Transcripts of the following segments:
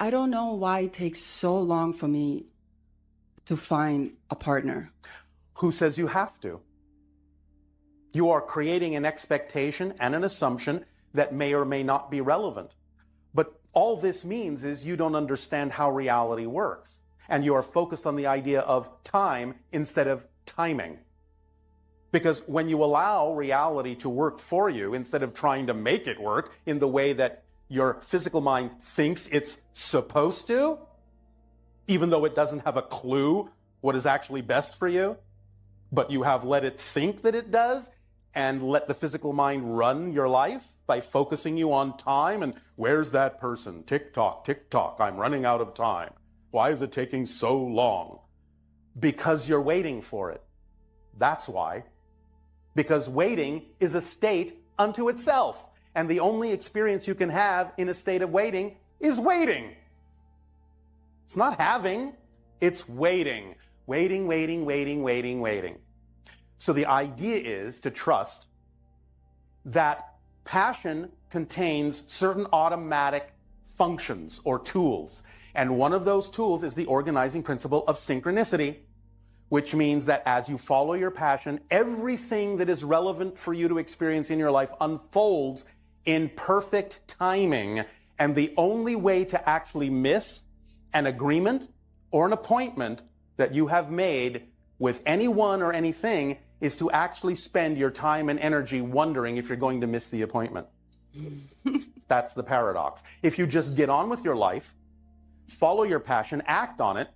I don't know why it takes so long for me to find a partner. Who says you have to? You are creating an expectation and an assumption that may or may not be relevant. But all this means is you don't understand how reality works. And you are focused on the idea of time instead of timing. Because when you allow reality to work for you, instead of trying to make it work in the way that your physical mind thinks it's supposed to, even though it doesn't have a clue what is actually best for you, but you have let it think that it does, and let the physical mind run your life by focusing you on time and where's that person? Tick tock, I'm running out of time. Why is it taking so long? Because you're waiting for it. That's why. Because waiting is a state unto itself. And the only experience you can have in a state of waiting is waiting. It's not having, it's waiting. Waiting. So the idea is to trust that passion contains certain automatic functions or tools. And one of those tools is the organizing principle of synchronicity, which means that as you follow your passion, everything that is relevant for you to experience in your life unfolds in perfect timing. And the only way to actually miss an agreement or an appointment that you have made with anyone or anything is to actually spend your time and energy wondering if you're going to miss the appointment. That's the paradox. If you just get on with your life, follow your passion, act on it,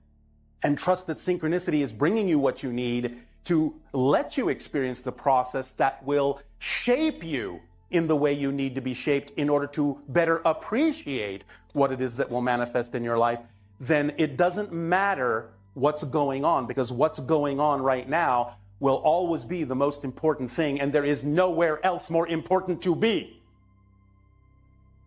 and trust that synchronicity is bringing you what you need to let you experience the process that will shape you in the way you need to be shaped in order to better appreciate what it is that will manifest in your life, then it doesn't matter what's going on, because what's going on right now will always be the most important thing, and there is nowhere else more important to be.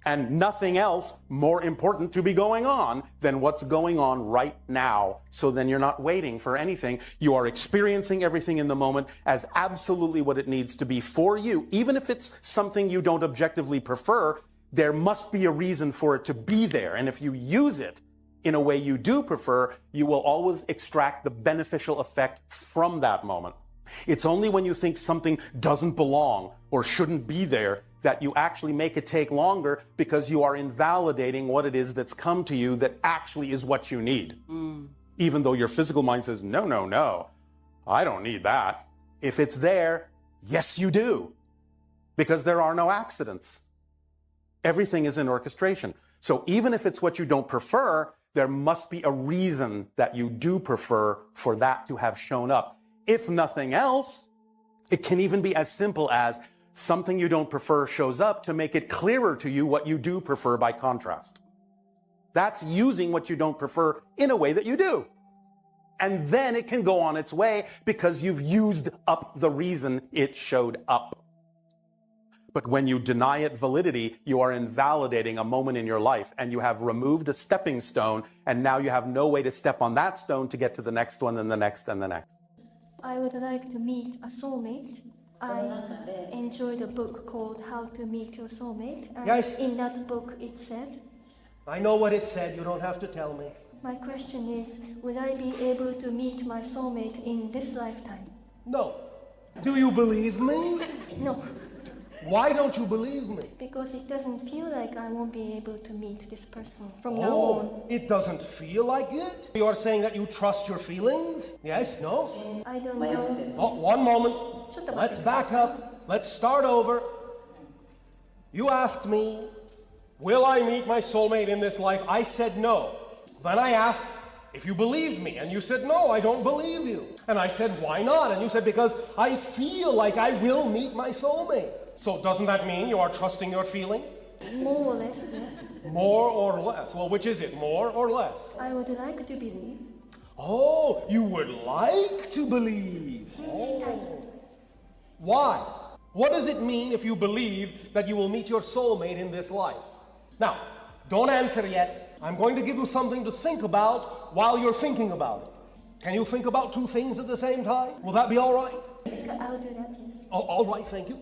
And nothing else more important to be going on than what's going on right now. So then you're not waiting for anything. You are experiencing everything in the moment as absolutely what it needs to be for you. Even if it's something you don't objectively prefer, there must be a reason for it to be there. And if you use it in a way you do prefer, you will always extract the beneficial effect from that moment. It's only when you think something doesn't belong or shouldn't be there that you actually make it take longer, because you are invalidating what it is that's come to you that actually is what you need. Even though your physical mind says, no, I don't need that. If it's there, yes, you do. Because there are no accidents. Everything is in orchestration. So even if it's what you don't prefer, there must be a reason that you do prefer for that to have shown up. If nothing else, it can even be as simple as something you don't prefer shows up to make it clearer to you what you do prefer by contrast. That's using what you don't prefer in a way that you do. And then it can go on its way because you've used up the reason it showed up. But when you deny it validity, you are invalidating a moment in your life, and you have removed a stepping stone, and now you have no way to step on that stone to get to the next one and the next and the next. I would like to meet a soulmate. I enjoyed a book called How to Meet Your Soulmate, and yes. In that book it said... I know what it said, you don't have to tell me. My question is, would I be able to meet my soulmate in this lifetime? No. Do you believe me? No. Why don't you believe me? Because it doesn't feel like I won't be able to meet this person from now on. It doesn't feel like it? You are saying that you trust your feelings? Yes? No? I don't know. Oh, one moment. Let's back up. Let's start over. You asked me, will I meet my soulmate in this life? I said no. Then I asked if you believed me, and you said, no, I don't believe you. And I said, why not? And you said, because I feel like I will meet my soulmate. So doesn't that mean you are trusting your feelings? More or less, yes. More or less? Well, which is it, more or less? I would like to believe. Oh, you would like to believe. Oh. Why? What does it mean if you believe that you will meet your soulmate in this life? Now, don't answer yet. I'm going to give you something to think about while you're thinking about it. Can you think about two things at the same time? Will that be all right? I'll do that, yes. Oh, all right, thank you.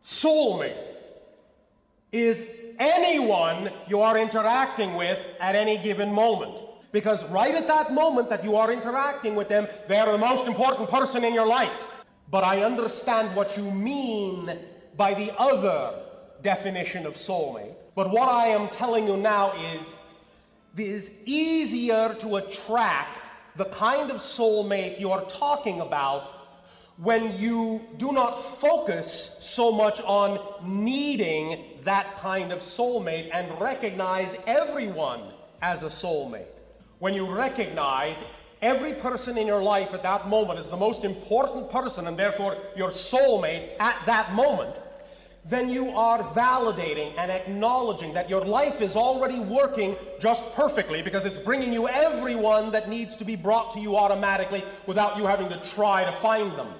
Soulmate is anyone you are interacting with at any given moment. Because right at that moment that you are interacting with them, they are the most important person in your life. But I understand what you mean by the other definition of soulmate. But what I am telling you now is, it is easier to attract the kind of soulmate you are talking about when you do not focus so much on needing that kind of soulmate and recognize everyone as a soulmate. When you recognize every person in your life at that moment is the most important person and therefore your soulmate at that moment, then you are validating and acknowledging that your life is already working just perfectly because it's bringing you everyone that needs to be brought to you automatically without you having to try to find them.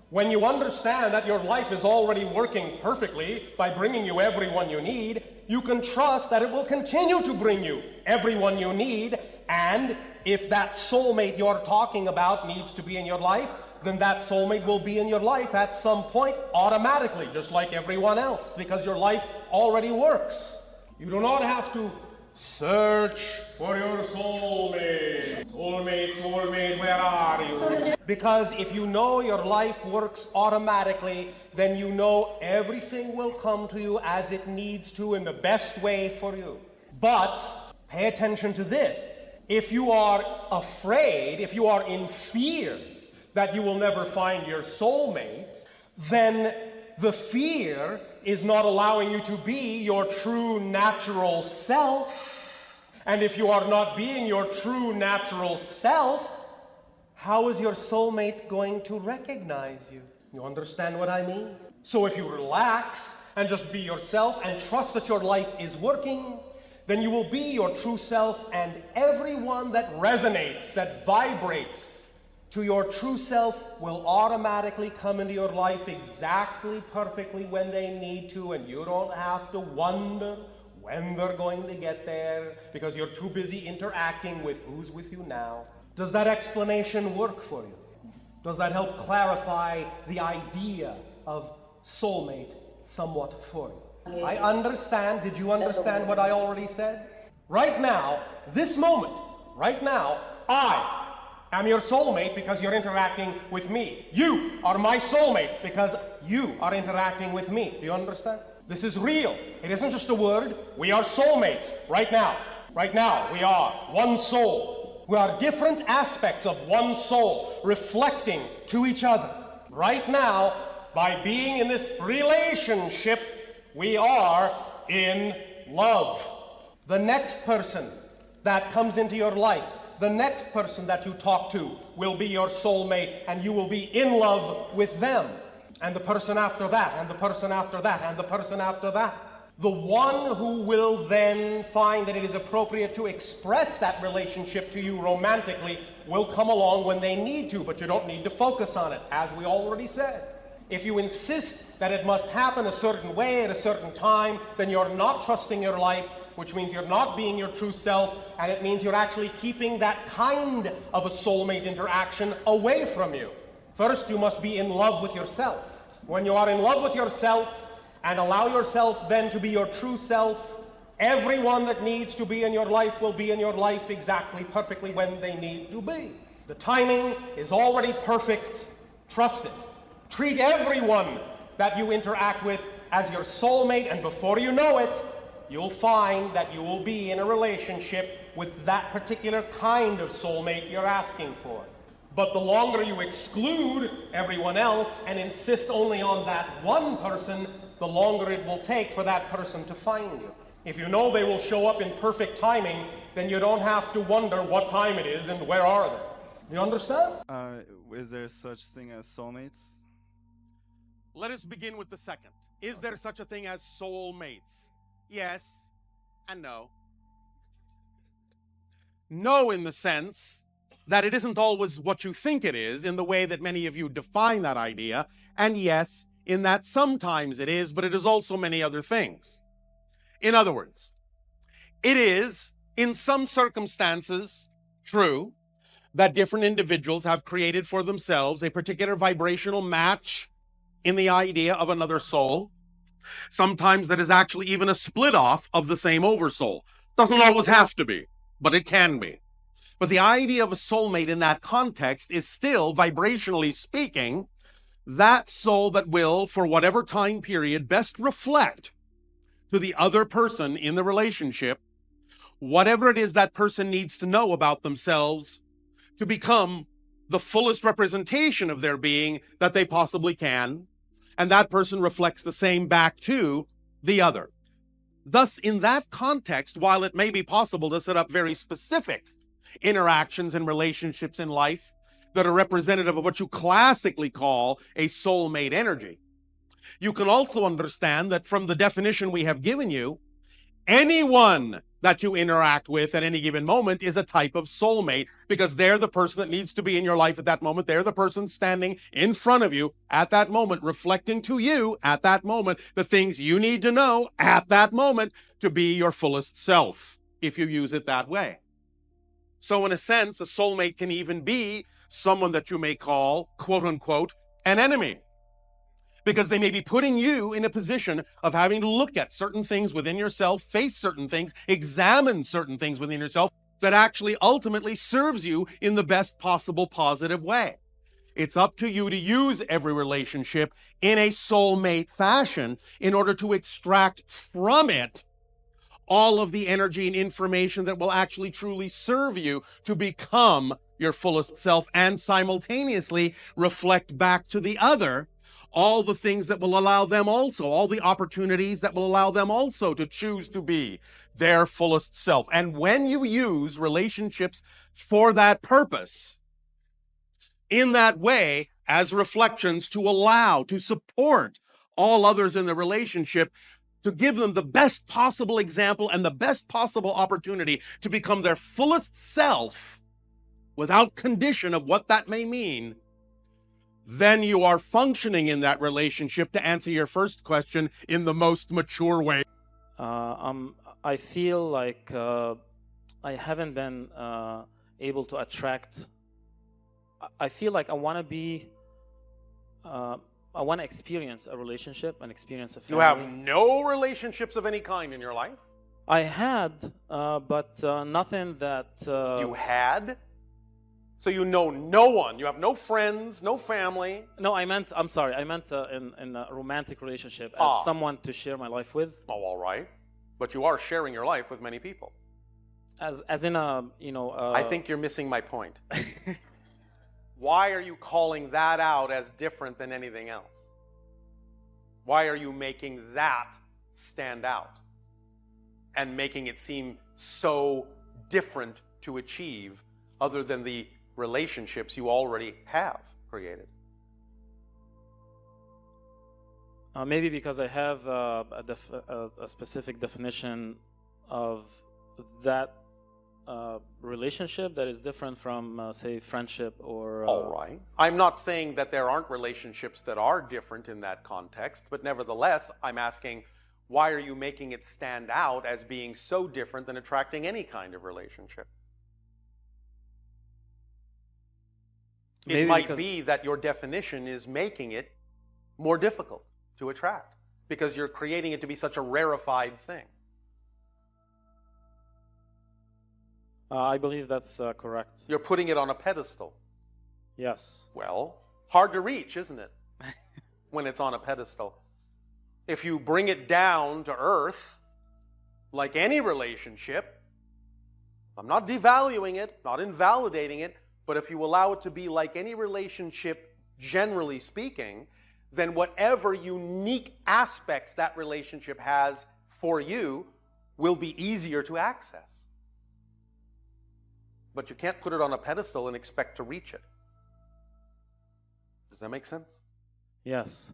When you understand that your life is already working perfectly by bringing you everyone you need, you can trust that it will continue to bring you everyone you need, and if that soulmate you're talking about needs to be in your life, then that soulmate will be in your life at some point automatically, just like everyone else, because your life already works. You do not have to search for your soulmate. Soulmate, soulmate, where are you? Because if you know your life works automatically, then you know everything will come to you as it needs to in the best way for you. But pay attention to this. If you are afraid, if you are in fear that you will never find your soulmate, then the fear is not allowing you to be your true natural self. And if you are not being your true natural self, how is your soulmate going to recognize you? You understand what I mean? So if you relax and just be yourself and trust that your life is working, then you will be your true self, and everyone that resonates, that vibrates to your true self will automatically come into your life exactly perfectly when they need to, and you don't have to wonder when they're going to get there because you're too busy interacting with who's with you now. Does that explanation work for you? Yes. Does that help clarify the idea of soulmate somewhat for you? Yes. I understand. Did you understand what I already said? Right now, this moment, right now, I'm your soulmate because you're interacting with me. You are my soulmate because you are interacting with me. Do you understand? This is real. It isn't just a word. We are soulmates right now. Right now, we are one soul. We are different aspects of one soul reflecting to each other. Right now, by being in this relationship, we are in love. The next person that comes into your life, the next person that you talk to will be your soulmate, and you will be in love with them. And the person after that, and the person after that, and the person after that. The one who will then find that it is appropriate to express that relationship to you romantically will come along when they need to, but you don't need to focus on it, as we already said. If you insist that it must happen a certain way at a certain time, then you're not trusting your life, which means you're not being your true self, and it means you're actually keeping that kind of a soulmate interaction away from you. First, you must be in love with yourself. When you are in love with yourself and allow yourself then to be your true self, everyone that needs to be in your life will be in your life exactly perfectly when they need to be. The timing is already perfect. Trust it. Treat everyone that you interact with as your soulmate, and before you know it, you'll find that you will be in a relationship with that particular kind of soulmate you're asking for. But the longer you exclude everyone else and insist only on that one person, the longer it will take for that person to find you. If you know they will show up in perfect timing, then you don't have to wonder what time it is and where are they. You understand? Is there such thing as soulmates? Let us begin with the second. Is there such a thing as soulmates? Yes and no. No, in the sense that it isn't always what you think it is, in the way that many of you define that idea, and yes, in that sometimes it is, but it is also many other things. In other words, it is, in some circumstances, true that different individuals have created for themselves a particular vibrational match in the idea of another soul. Sometimes that is actually even a split off of the same oversoul. Doesn't always have to be, but it can be. But the idea of a soulmate in that context is still, vibrationally speaking, that soul that will, for whatever time period, best reflect to the other person in the relationship whatever it is that person needs to know about themselves to become the fullest representation of their being that they possibly can, and that person reflects the same back to the other. Thus, in that context, while it may be possible to set up very specific interactions and relationships in life that are representative of what you classically call a soulmate energy, you can also understand that from the definition we have given you, anyone that you interact with at any given moment is a type of soulmate, because they're the person that needs to be in your life at that moment. They're the person standing in front of you at that moment, reflecting to you at that moment the things you need to know at that moment to be your fullest self, if you use it that way. So in a sense, a soulmate can even be someone that you may call, quote unquote, an enemy, because they may be putting you in a position of having to look at certain things within yourself, face certain things, examine certain things within yourself that actually ultimately serves you in the best possible positive way. It's up to you to use every relationship in a soulmate fashion in order to extract from it all of the energy and information that will actually truly serve you to become your fullest self, and simultaneously reflect back to the other all the things that will allow them also, all the opportunities that will allow them also to choose to be their fullest self. And when you use relationships for that purpose, in that way, as reflections to allow, to support all others in the relationship, to give them the best possible example and the best possible opportunity to become their fullest self without condition of what that may mean, then you are functioning in that relationship, to answer your first question, in the most mature way. I feel like I haven't been able to attract. I feel like I want to be. I want to experience a relationship and experience a family. You have no relationships of any kind in your life? I had, but nothing that. You had? So you know no one. You have no friends, no family. No, I'm sorry. I meant in a romantic relationship as someone to share my life with. Oh, all right. But you are sharing your life with many people. As in a, I think you're missing my point. Why are you calling that out as different than anything else? Why are you making that stand out and making it seem so different to achieve, other than the relationships you already have created? Maybe because I have a specific definition of that relationship that is different from, say, friendship or... All right. I'm not saying that there aren't relationships that are different in that context, but nevertheless, I'm asking, why are you making it stand out as being so different than attracting any kind of relationship? It might be that your definition is making it more difficult to attract because you're creating it to be such a rarefied thing. I believe that's correct. You're putting it on a pedestal. Yes. Well, hard to reach, isn't it? When it's on a pedestal. If you bring it down to earth, like any relationship, I'm not devaluing it, not invalidating it, but if you allow it to be like any relationship, generally speaking, then whatever unique aspects that relationship has for you will be easier to access. But you can't put it on a pedestal and expect to reach it. Does that make sense? Yes.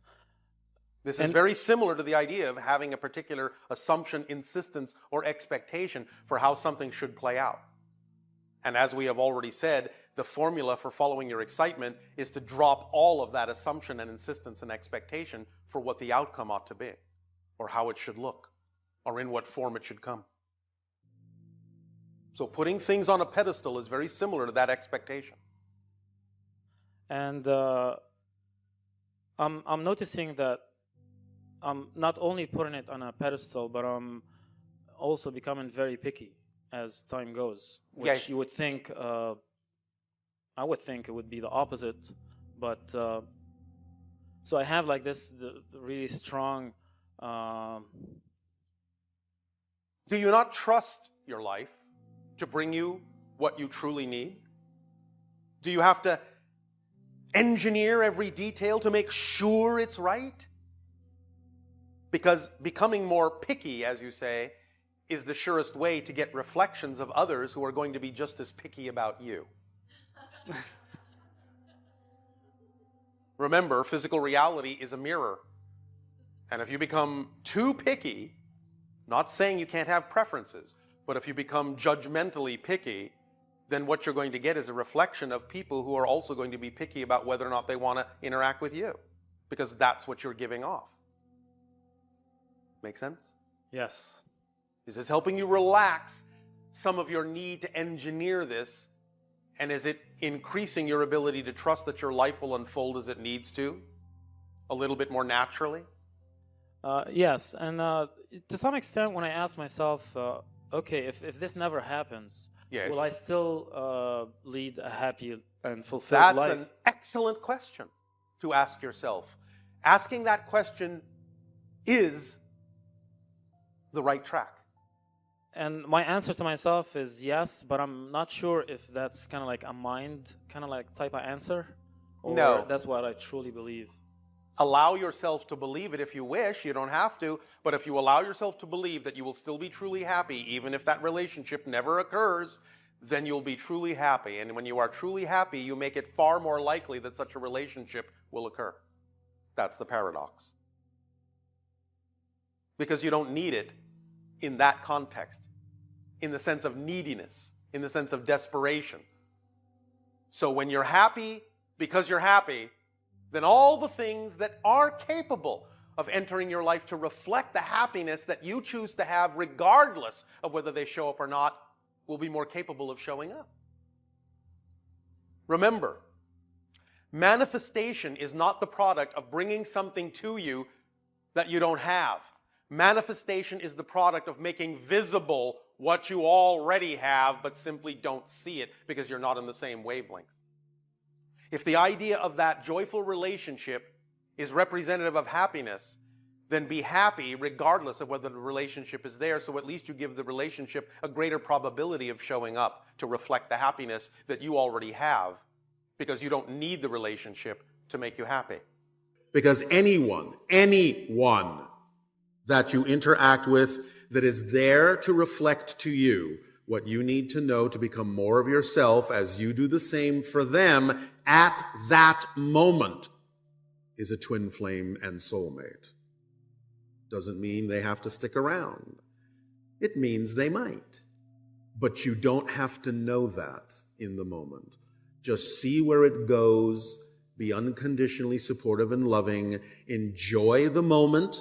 This is very similar to the idea of having a particular assumption, insistence, or expectation for how something should play out. And as we have already said, the formula for following your excitement is to drop all of that assumption and insistence and expectation for what the outcome ought to be, or how it should look, or in what form it should come. So putting things on a pedestal is very similar to that expectation. And I'm noticing that I'm not only putting it on a pedestal, but I'm also becoming very picky as time goes, which Yes. you would think, I would think it would be the opposite, but so I have like this the really strong. Do you not trust your life to bring you what you truly need? Do you have to engineer every detail to make sure it's right? Because becoming more picky, as you say, is the surest way to get reflections of others who are going to be just as picky about you. Remember, physical reality is a mirror. And if you become too picky, not saying you can't have preferences, but if you become judgmentally picky, then what you're going to get is a reflection of people who are also going to be picky about whether or not they want to interact with you, because that's what you're giving off. Make sense? Yes. Is this helping you relax some of your need to engineer this? And is it increasing your ability to trust that your life will unfold as it needs to, a little bit more naturally? Yes, and to some extent, when I ask myself, okay, if this never happens, Yes. will I still lead a happy and fulfilled life? That's an excellent question to ask yourself. Asking that question is the right track. And my answer to myself is yes, but I'm not sure if that's kind of like a mind, kind of like type of answer, or No. that's what I truly believe. Allow yourself to believe it if you wish. You don't have to. But if you allow yourself to believe that you will still be truly happy, even if that relationship never occurs, then you'll be truly happy. And when you are truly happy, you make it far more likely that such a relationship will occur. That's the paradox. Because you don't need it in that context, in the sense of neediness, in the sense of desperation. So when you're happy because you're happy, then all the things that are capable of entering your life to reflect the happiness that you choose to have, regardless of whether they show up or not, will be more capable of showing up. Remember, manifestation is not the product of bringing something to you that you don't have. Manifestation is the product of making visible what you already have, but simply don't see it because you're not in the same wavelength. If the idea of that joyful relationship is representative of happiness, then be happy regardless of whether the relationship is there, so at least you give the relationship a greater probability of showing up to reflect the happiness that you already have, because you don't need the relationship to make you happy. Because anyone that you interact with that is there to reflect to you what you need to know to become more of yourself as you do the same for them at that moment is a twin flame and soulmate. Doesn't mean they have to stick around. It means they might. But you don't have to know that in the moment. Just see where it goes, be unconditionally supportive and loving, enjoy the moment,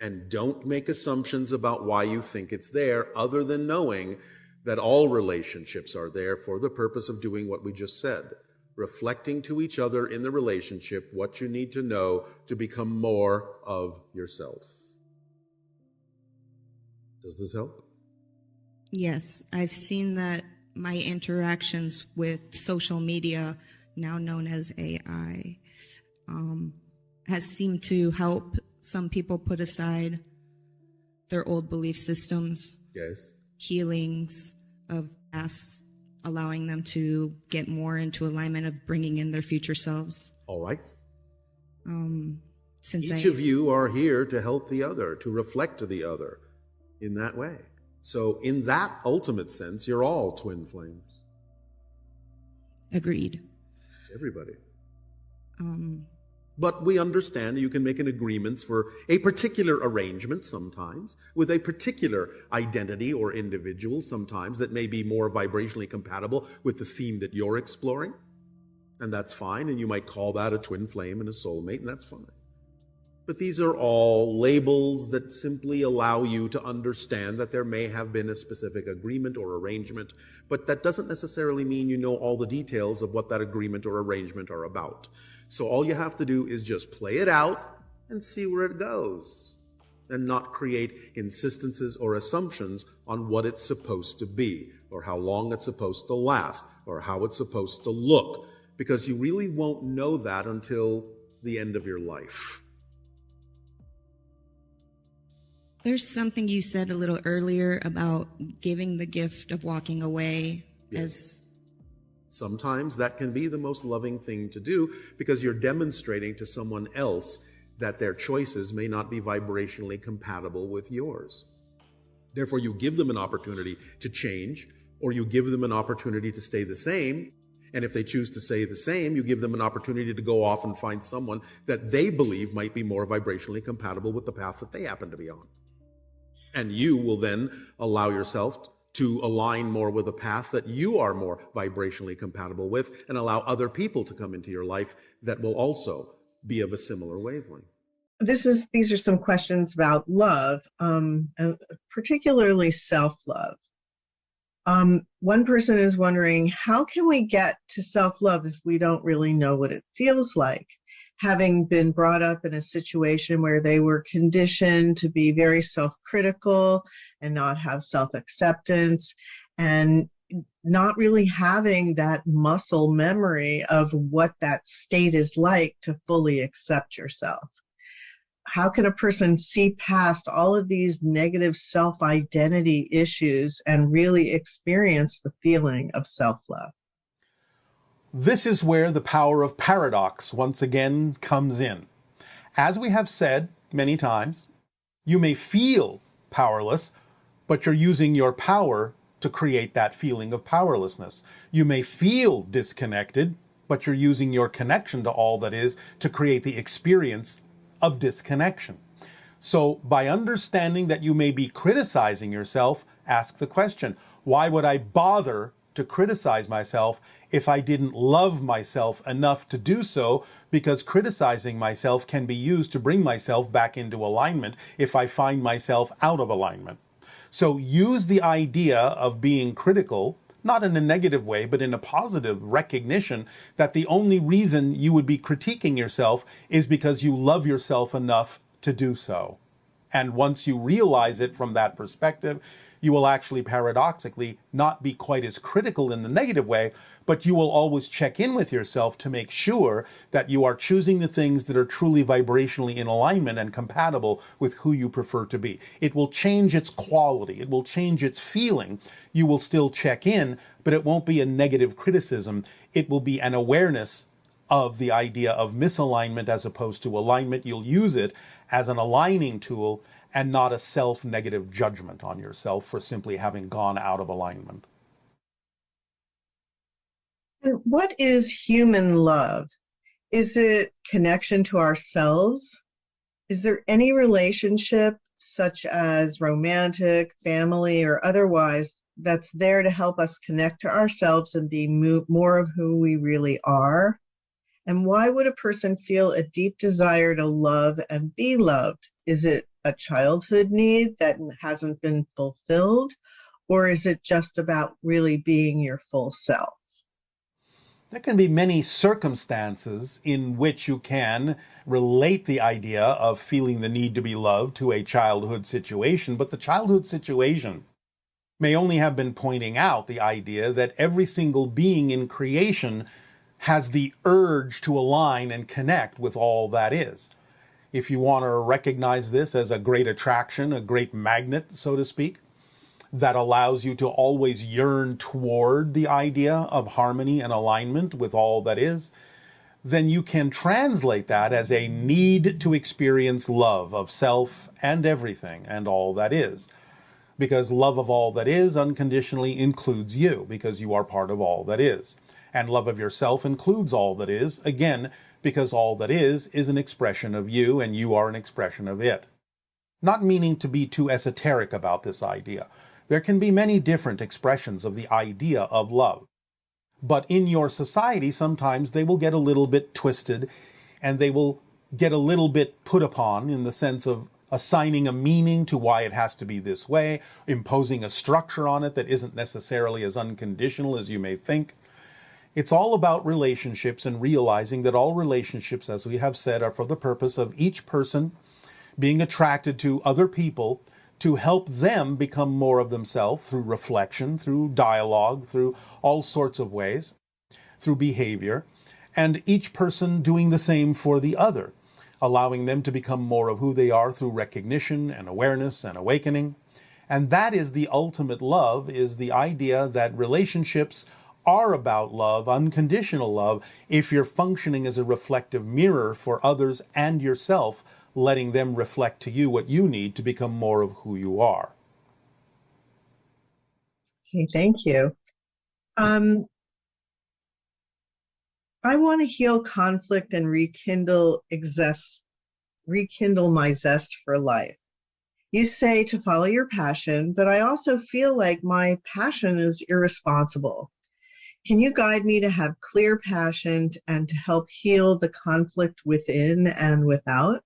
and don't make assumptions about why you think it's there, other than knowing that all relationships are there for the purpose of doing what we just said, reflecting to each other in the relationship what you need to know to become more of yourself. Does this help? Yes, I've seen that my interactions with social media, now known as AI, has seemed to help some people put aside their old belief systems, Yes. healings of past, allowing them to get more into alignment of bringing in their future selves. All right. Since Each of you are here to help the other, to reflect to the other in that way. So in that ultimate sense, you're all twin flames. Agreed. Everybody. But we understand you can make an agreement for a particular arrangement sometimes, with a particular identity or individual sometimes that may be more vibrationally compatible with the theme that you're exploring. And that's fine, and you might call that a twin flame and a soulmate, and that's fine. But these are all labels that simply allow you to understand that there may have been a specific agreement or arrangement, but that doesn't necessarily mean you know all the details of what that agreement or arrangement are about. So all you have to do is just play it out and see where it goes, and not create insistences or assumptions on what it's supposed to be, or how long it's supposed to last, or how it's supposed to look, because you really won't know that until the end of your life. There's something you said a little earlier about giving the gift of walking away. Yes. Sometimes that can be the most loving thing to do, because you're demonstrating to someone else that their choices may not be vibrationally compatible with yours. Therefore, you give them an opportunity to change, or you give them an opportunity to stay the same. And if they choose to stay the same, you give them an opportunity to go off and find someone that they believe might be more vibrationally compatible with the path that they happen to be on. And you will then allow yourself to align more with a path that you are more vibrationally compatible with, and allow other people to come into your life that will also be of a similar wavelength. These are some questions about love, and particularly self-love. One person is wondering, how can we get to self-love if we don't really know what it feels like? Having been brought up in a situation where they were conditioned to be very self-critical and not have self-acceptance, and not really having that muscle memory of what that state is like to fully accept yourself. How can a person see past all of these negative self-identity issues and really experience the feeling of self-love? This is where the power of paradox once again comes in. As we have said many times, you may feel powerless, but you're using your power to create that feeling of powerlessness. You may feel disconnected, but you're using your connection to all that is to create the experience of disconnection. So by understanding that you may be criticizing yourself, ask the question, why would I bother to criticize myself if I didn't love myself enough to do so? Because criticizing myself can be used to bring myself back into alignment if I find myself out of alignment. So use the idea of being critical, not in a negative way, but in a positive recognition that the only reason you would be critiquing yourself is because you love yourself enough to do so. And once you realize it from that perspective, you will actually paradoxically not be quite as critical in the negative way, but you will always check in with yourself to make sure that you are choosing the things that are truly vibrationally in alignment and compatible with who you prefer to be. It will change its quality. It will change its feeling. You will still check in, but it won't be a negative criticism. It will be an awareness of the idea of misalignment as opposed to alignment. You'll use it as an aligning tool and not a self-negative judgment on yourself for simply having gone out of alignment. And what is human love? Is it connection to ourselves? Is there any relationship, such as romantic, family, or otherwise, that's there to help us connect to ourselves and be more of who we really are? And why would a person feel a deep desire to love and be loved? Is it a childhood need that hasn't been fulfilled? Or is it just about really being your full self? There can be many circumstances in which you can relate the idea of feeling the need to be loved to a childhood situation, but the childhood situation may only have been pointing out the idea that every single being in creation has the urge to align and connect with all that is. If you want to recognize this as a great attraction, a great magnet, so to speak, that allows you to always yearn toward the idea of harmony and alignment with all that is, then you can translate that as a need to experience love of self and everything and all that is. Because love of all that is unconditionally includes you, because you are part of all that is. And love of yourself includes all that is, again, because all that is an expression of you and you are an expression of it. Not meaning to be too esoteric about this idea. There can be many different expressions of the idea of love. But in your society, sometimes they will get a little bit twisted and they will get a little bit put upon in the sense of assigning a meaning to why it has to be this way, imposing a structure on it that isn't necessarily as unconditional as you may think. It's all about relationships and realizing that all relationships, as we have said, are for the purpose of each person being attracted to other people to help them become more of themselves through reflection, through dialogue, through all sorts of ways, through behavior, and each person doing the same for the other, allowing them to become more of who they are through recognition and awareness and awakening. And that is the ultimate love, is the idea that relationships are about love, unconditional love, if you're functioning as a reflective mirror for others and yourself, letting them reflect to you what you need to become more of who you are. Okay, thank you. I want to heal conflict and rekindle my zest for life. You say to follow your passion, but I also feel like my passion is irresponsible. Can you guide me to have clear passion and to help heal the conflict within and without?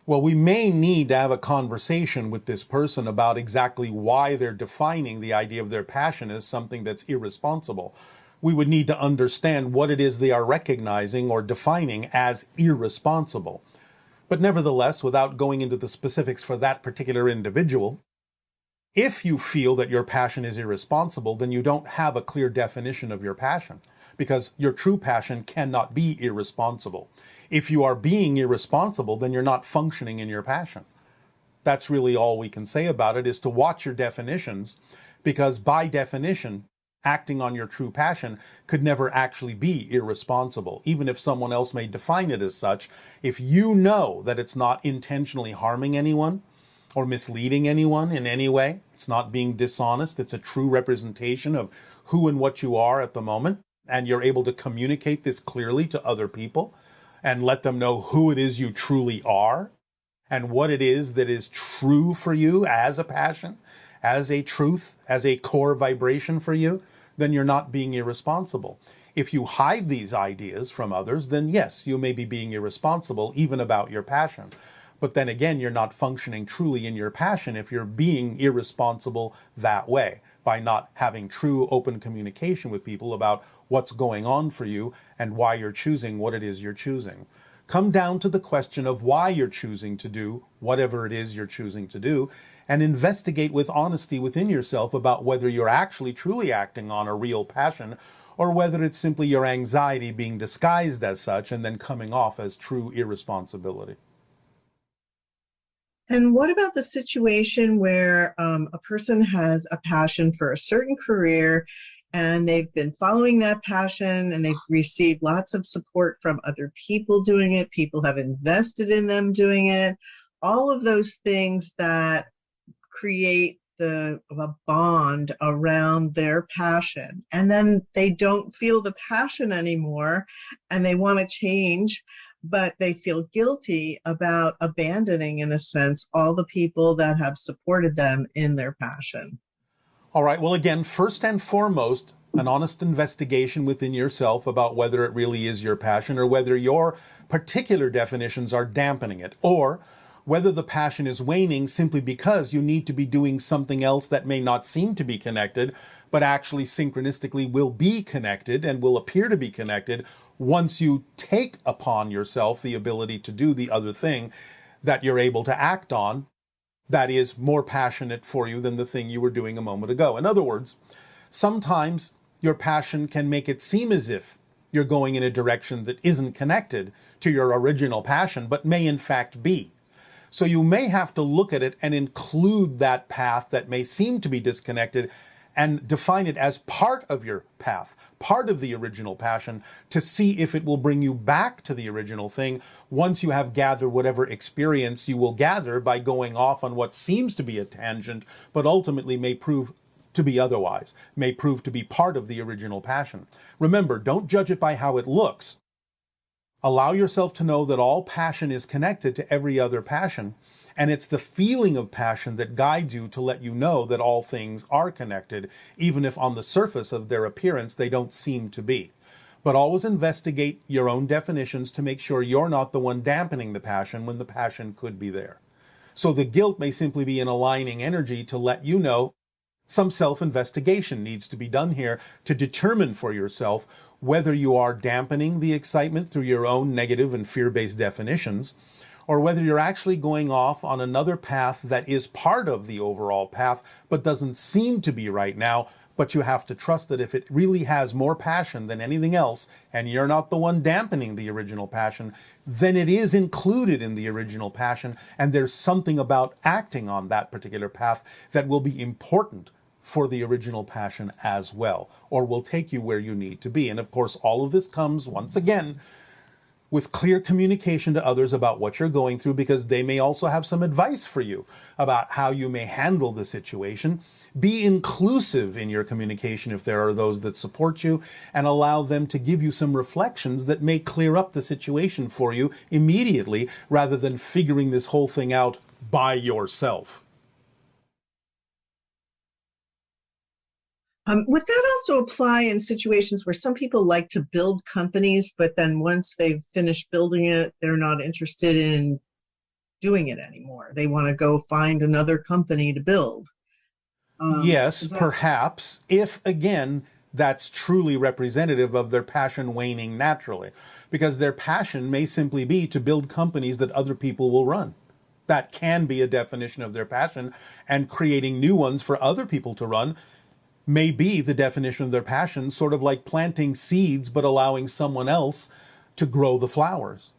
Well, we may need to have a conversation with this person about exactly why they're defining the idea of their passion as something that's irresponsible. We would need to understand what it is they are recognizing or defining as irresponsible. But nevertheless, without going into the specifics for that particular individual, if you feel that your passion is irresponsible, then you don't have a clear definition of your passion, because your true passion cannot be irresponsible. If you are being irresponsible, then you're not functioning in your passion. That's really all we can say about it, is to watch your definitions, because by definition, acting on your true passion could never actually be irresponsible. Even if someone else may define it as such, if you know that it's not intentionally harming anyone or misleading anyone in any way, it's not being dishonest, it's a true representation of who and what you are at the moment, and you're able to communicate this clearly to other people and let them know who it is you truly are and what it is that is true for you as a passion, as a truth, as a core vibration for you, then you're not being irresponsible. If you hide these ideas from others, then yes, you may be being irresponsible even about your passion. But then again, you're not functioning truly in your passion if you're being irresponsible that way, by not having true open communication with people about what's going on for you and why you're choosing what it is you're choosing. Come down to the question of why you're choosing to do whatever it is you're choosing to do, and investigate with honesty within yourself about whether you're actually truly acting on a real passion, or whether it's simply your anxiety being disguised as such and then coming off as true irresponsibility. And what about the situation where a person has a passion for a certain career and they've been following that passion and they've received lots of support from other people doing it, people have invested in them doing it, all of those things that create a bond around their passion, and then they don't feel the passion anymore and they want to change, but they feel guilty about abandoning, in a sense, all the people that have supported them in their passion. All right, well, again, first and foremost, an honest investigation within yourself about whether it really is your passion, or whether your particular definitions are dampening it, or whether the passion is waning simply because you need to be doing something else that may not seem to be connected, but actually synchronistically will be connected and will appear to be connected once you take upon yourself the ability to do the other thing that you're able to act on that is more passionate for you than the thing you were doing a moment ago. In other words, sometimes your passion can make it seem as if you're going in a direction that isn't connected to your original passion, but may in fact be. So you may have to look at it and include that path that may seem to be disconnected and define it as part of your path, part of the original passion, to see if it will bring you back to the original thing once you have gathered whatever experience you will gather by going off on what seems to be a tangent, but ultimately may prove to be otherwise, may prove to be part of the original passion. Remember, don't judge it by how it looks. Allow yourself to know that all passion is connected to every other passion, and it's the feeling of passion that guides you to let you know that all things are connected, even if on the surface of their appearance they don't seem to be. But always investigate your own definitions to make sure you're not the one dampening the passion when the passion could be there. So the guilt may simply be an aligning energy to let you know Some self-investigation needs to be done here to determine for yourself whether you are dampening the excitement through your own negative and fear-based definitions, or whether you're actually going off on another path that is part of the overall path, but doesn't seem to be right now. But you have to trust that if it really has more passion than anything else, and you're not the one dampening the original passion, then it is included in the original passion, and there's something about acting on that particular path that will be important for the original passion as well, or will take you where you need to be. And of course, all of this comes, once again, with clear communication to others about what you're going through, because they may also have some advice for you about how you may handle the situation. Be inclusive in your communication if there are those that support you, and allow them to give you some reflections that may clear up the situation for you immediately, rather than figuring this whole thing out by yourself. Would that also apply in situations where some people like to build companies, but then once they've finished building it, they're not interested in doing it anymore? They want to go find another company to build. Yes, perhaps, if, again, that's truly representative of their passion waning naturally, because their passion may simply be to build companies that other people will run. That can be a definition of their passion, and creating new ones for other people to run may be the definition of their passion, sort of like planting seeds but allowing someone else to grow the flowers.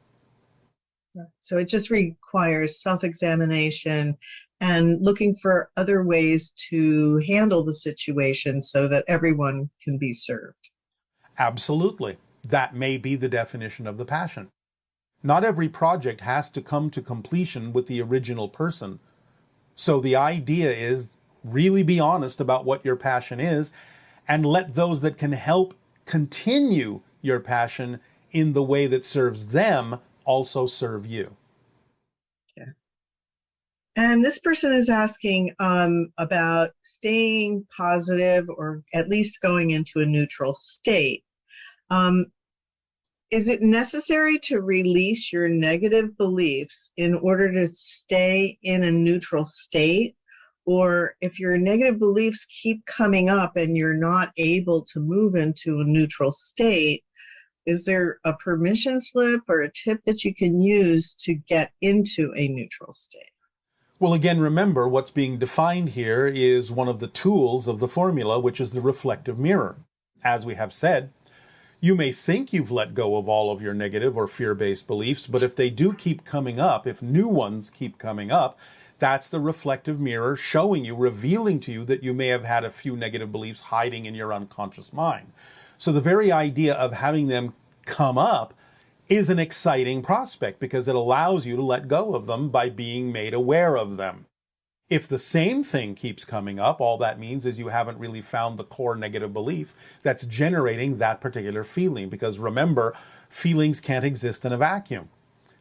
So it just requires self-examination and looking for other ways to handle the situation so that everyone can be served. Absolutely. That may be the definition of the passion. Not every project has to come to completion with the original person. So the idea is really be honest about what your passion is, and let those that can help continue your passion in the way that serves them also serve you. Okay. And this person is asking about staying positive, or at least going into a neutral state. Is it necessary to release your negative beliefs in order to stay in a neutral state? Or if your negative beliefs keep coming up and you're not able to move into a neutral state, is there a permission slip or a tip that you can use to get into a neutral state? Well, again, remember what's being defined here is one of the tools of the formula, which is the reflective mirror. As we have said, you may think you've let go of all of your negative or fear-based beliefs, but if they do keep coming up, if new ones keep coming up, that's the reflective mirror showing you, revealing to you that you may have had a few negative beliefs hiding in your unconscious mind. So the very idea of having them come up is an exciting prospect, because it allows you to let go of them by being made aware of them. If the same thing keeps coming up, all that means is you haven't really found the core negative belief that's generating that particular feeling, because remember, feelings can't exist in a vacuum.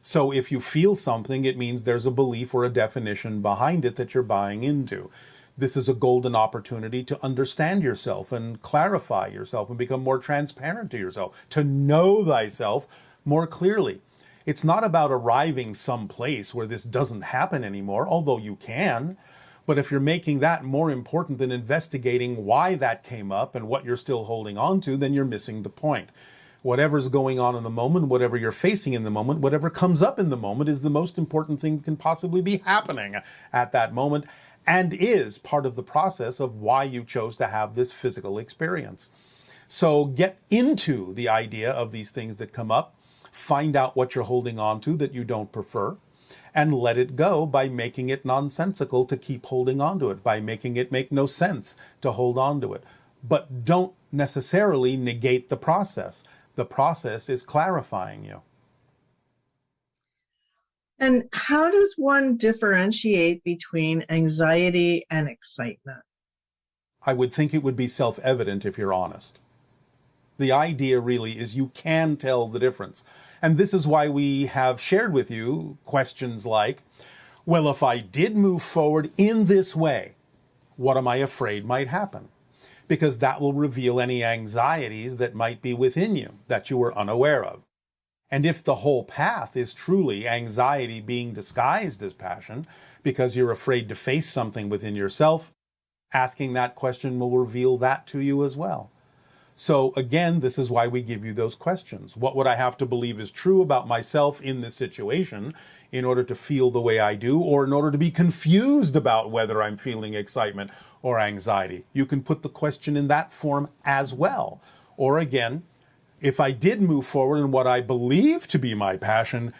So if you feel something, it means there's a belief or a definition behind it that you're buying into. This is a golden opportunity to understand yourself and clarify yourself and become more transparent to yourself, to know thyself more clearly. It's not about arriving someplace where this doesn't happen anymore, although you can. But if you're making that more important than investigating why that came up and what you're still holding on to, then you're missing the point. Whatever's going on in the moment, whatever you're facing in the moment, whatever comes up in the moment is the most important thing that can possibly be happening at that moment, and is part of the process of why you chose to have this physical experience. So get into the idea of these things that come up, find out what you're holding on to that you don't prefer, and let it go by making it nonsensical to keep holding on to it, by making it make no sense to hold on to it. But don't necessarily negate the process. The process is clarifying you. And how does one differentiate between anxiety and excitement? I would think it would be self-evident if you're honest. The idea really is you can tell the difference. And this is why we have shared with you questions like, well, if I did move forward in this way, what am I afraid might happen? Because that will reveal any anxieties that might be within you that you were unaware of. And if the whole path is truly anxiety being disguised as passion, because you're afraid to face something within yourself, Asking that question will reveal that to you as well. So again, this is why we give you those questions. What would I have to believe is true about myself in this situation in order to feel the way I do, or in order to be confused about whether I'm feeling excitement or anxiety? You can put the question in that form as well. Or again, if I did move forward in what I believe to be my passion,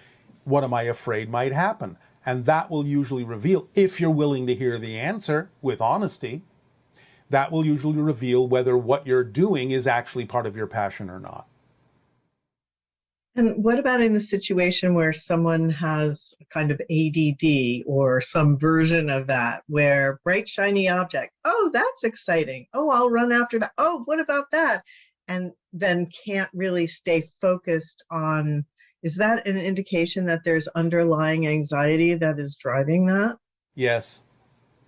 what am I afraid might happen? And that will usually reveal, if you're willing to hear the answer with honesty, that will usually reveal whether what you're doing is actually part of your passion or not. And what about in the situation where someone has a kind of ADD or some version of that, where bright, shiny object, oh, that's exciting. Oh, I'll run after that. Oh, what about that? And then can't really stay focused on, is that an indication that there's underlying anxiety that is driving that? Yes,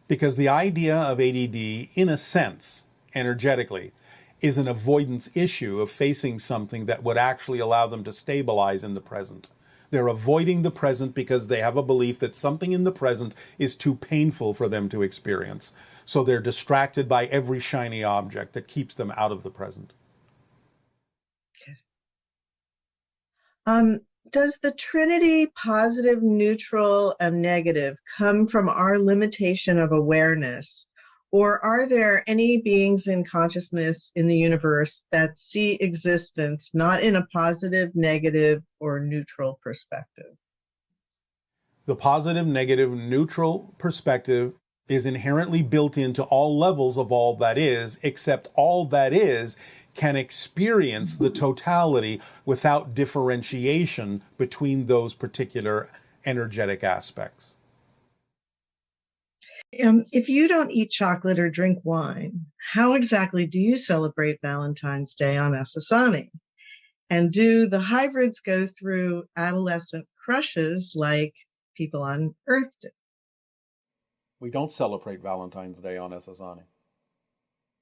because the idea of ADD, in a sense, energetically, is an avoidance issue of facing something that would actually allow them to stabilize in the present. They're avoiding the present because they have a belief that something in the present is too painful for them to experience. So they're distracted by every shiny object that keeps them out of the present. Does the Trinity, positive, neutral, and negative, come from our limitation of awareness? Or are there any beings in consciousness in the universe that see existence not in a positive, negative, or neutral perspective? The positive, negative, neutral perspective is inherently built into all levels of all that is, except all that is can experience the totality without differentiation between those particular energetic aspects. If you don't eat chocolate or drink wine, how exactly do you celebrate Valentine's Day on Essassani? And do the hybrids go through adolescent crushes like people on Earth do? We don't celebrate Valentine's Day on Essassani.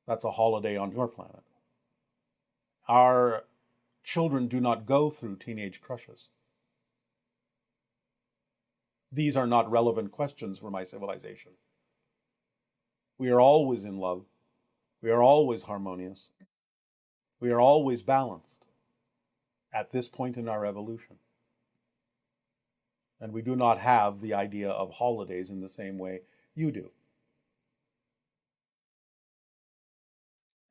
That's a holiday on your planet. Our children do not go through teenage crushes. These are not relevant questions for my civilization. We are always in love. We are always harmonious. We are always balanced at this point in our evolution. And we do not have the idea of holidays in the same way you do.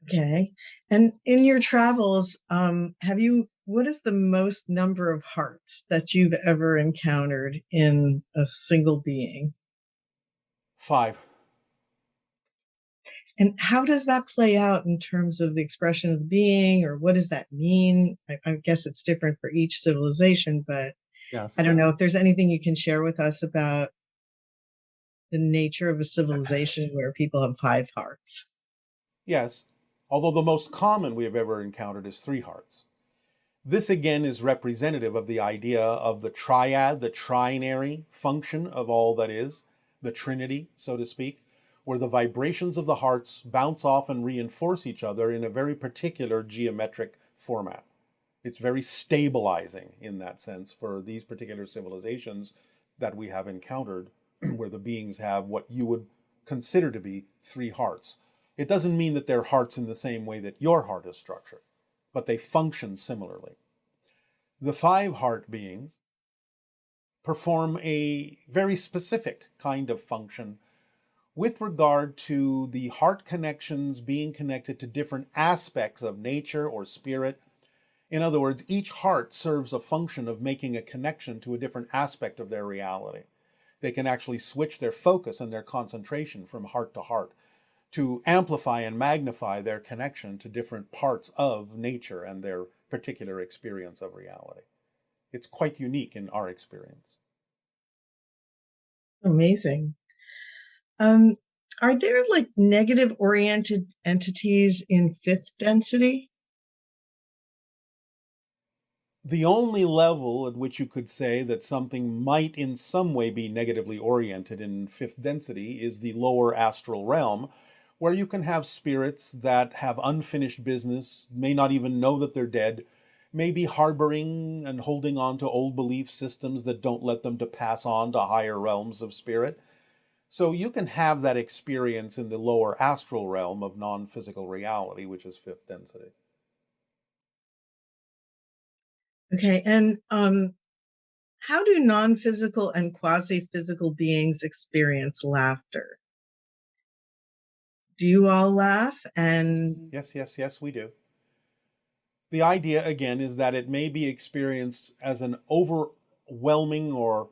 Okay. And in your travels, what is the most number of hearts that you've ever encountered in a single being? 5. And how does that play out in terms of the expression of the being, or what does that mean? I guess it's different for each civilization, but Yes. I don't know if there's anything you can share with us about the nature of a civilization where people have 5 hearts. Yes, although the most common we have ever encountered is 3 hearts. This again is representative of the idea of the triad, the trinary function of all that is, the Trinity, so to speak, where the vibrations of the hearts bounce off and reinforce each other in a very particular geometric format. It's very stabilizing in that sense for these particular civilizations that we have encountered, where the beings have what you would consider to be 3 hearts. It doesn't mean that they're hearts in the same way that your heart is structured, but they function similarly. The 5 heart beings perform a very specific kind of function with regard to the heart connections being connected to different aspects of nature or spirit. In other words, each heart serves a function of making a connection to a different aspect of their reality. They can actually switch their focus and their concentration from heart to heart to amplify and magnify their connection to different parts of nature and their particular experience of reality. It's quite unique in our experience. Amazing. Are there like negative oriented entities in 5th density? The only level at which you could say that something might in some way be negatively oriented in 5th density is the lower astral realm, where you can have spirits that have unfinished business, may not even know that they're dead, may be harboring and holding on to old belief systems that don't let them to pass on to higher realms of spirit. So you can have that experience in the lower astral realm of non-physical reality, which is fifth density. Okay, and how do non-physical and quasi-physical beings experience laughter? Do you all laugh? And Yes, we do. The idea, again, is that it may be experienced as an overwhelming or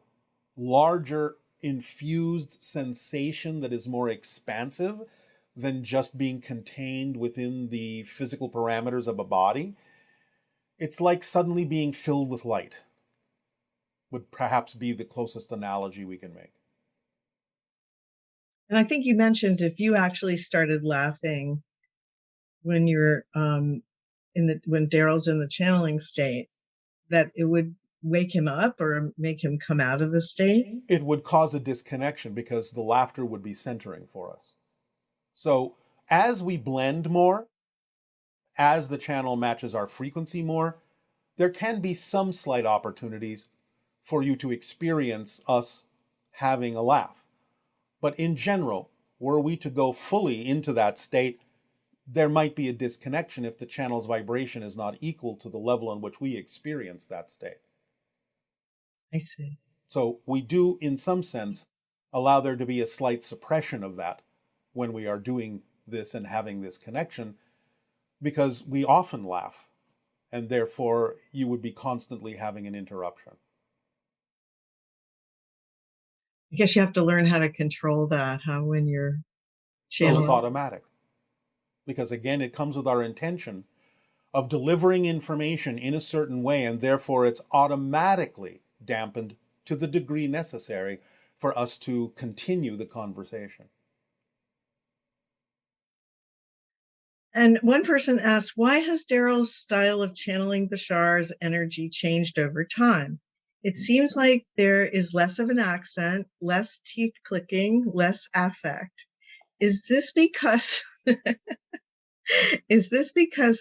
larger infused sensation that is more expansive than just being contained within the physical parameters of a body. It's like suddenly being filled with light, would perhaps be the closest analogy we can make. I think you mentioned if you actually started laughing when you're when Daryl's in the channeling state, that it would wake him up or make him come out of the state? It would cause a disconnection because the laughter would be centering for us. So as we blend more, as the channel matches our frequency more, there can be some slight opportunities for you to experience us having a laugh. But in general, were we to go fully into that state, there might be a disconnection if the channel's vibration is not equal to the level in which we experience that state. I see. So we do, in some sense, allow there to be a slight suppression of that when we are doing this and having this connection, because we often laugh, and therefore you would be constantly having an interruption. I guess you have to learn how to control that, huh, when you're channeling. So it's automatic. Because again, it comes with our intention of delivering information in a certain way, and therefore it's automatically dampened to the degree necessary for us to continue the conversation. And one person asked, why has Daryl's style of channeling Bashar's energy changed over time? It seems like there is less of an accent, less teeth clicking, less affect. Is this because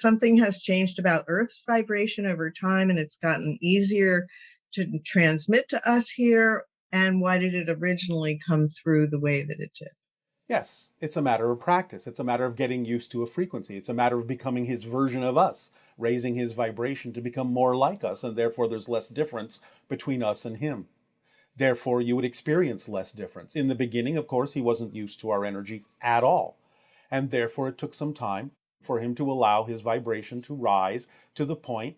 something has changed about Earth's vibration over time and it's gotten easier to transmit to us here? And why did it originally come through the way that it did? Yes, it's a matter of practice. It's a matter of getting used to a frequency. It's a matter of becoming his version of us, raising his vibration to become more like us, and therefore there's less difference between us and him. Therefore, you would experience less difference. In the beginning, of course, he wasn't used to our energy at all, and therefore it took some time for him to allow his vibration to rise to the point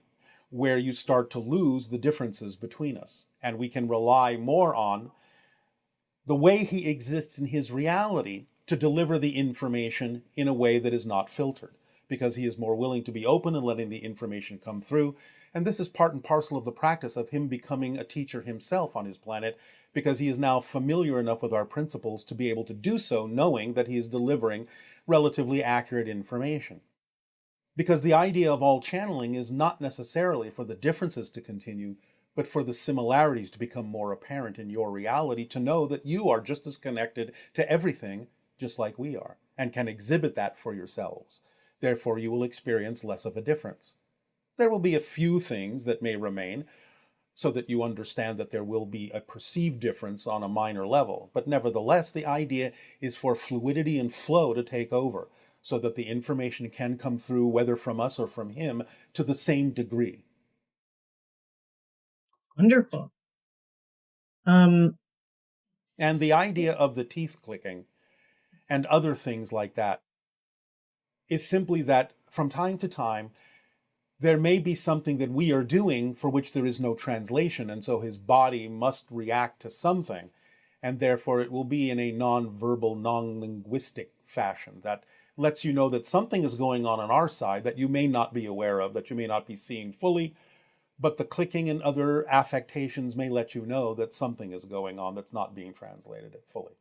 where you start to lose the differences between us, and we can rely more on the way he exists in his reality to deliver the information in a way that is not filtered, because he is more willing to be open and letting the information come through. And this is part and parcel of the practice of him becoming a teacher himself on his planet, because he is now familiar enough with our principles to be able to do so, knowing that he is delivering relatively accurate information. Because the idea of all channeling is not necessarily for the differences to continue, but for the similarities to become more apparent in your reality, to know that you are just as connected to everything just like we are, and can exhibit that for yourselves. Therefore, you will experience less of a difference. There will be a few things that may remain, so that you understand that there will be a perceived difference on a minor level. But nevertheless, the idea is for fluidity and flow to take over, so that the information can come through, whether from us or from him, to the same degree. Wonderful. And the idea of the teeth clicking and other things like that is simply that from time to time, there may be something that we are doing for which there is no translation, and so his body must react to something, and therefore it will be in a non-verbal, non-linguistic fashion that lets you know that something is going on our side that you may not be aware of, that you may not be seeing fully, but the clicking and other affectations may let you know that something is going on that's not being translated fully.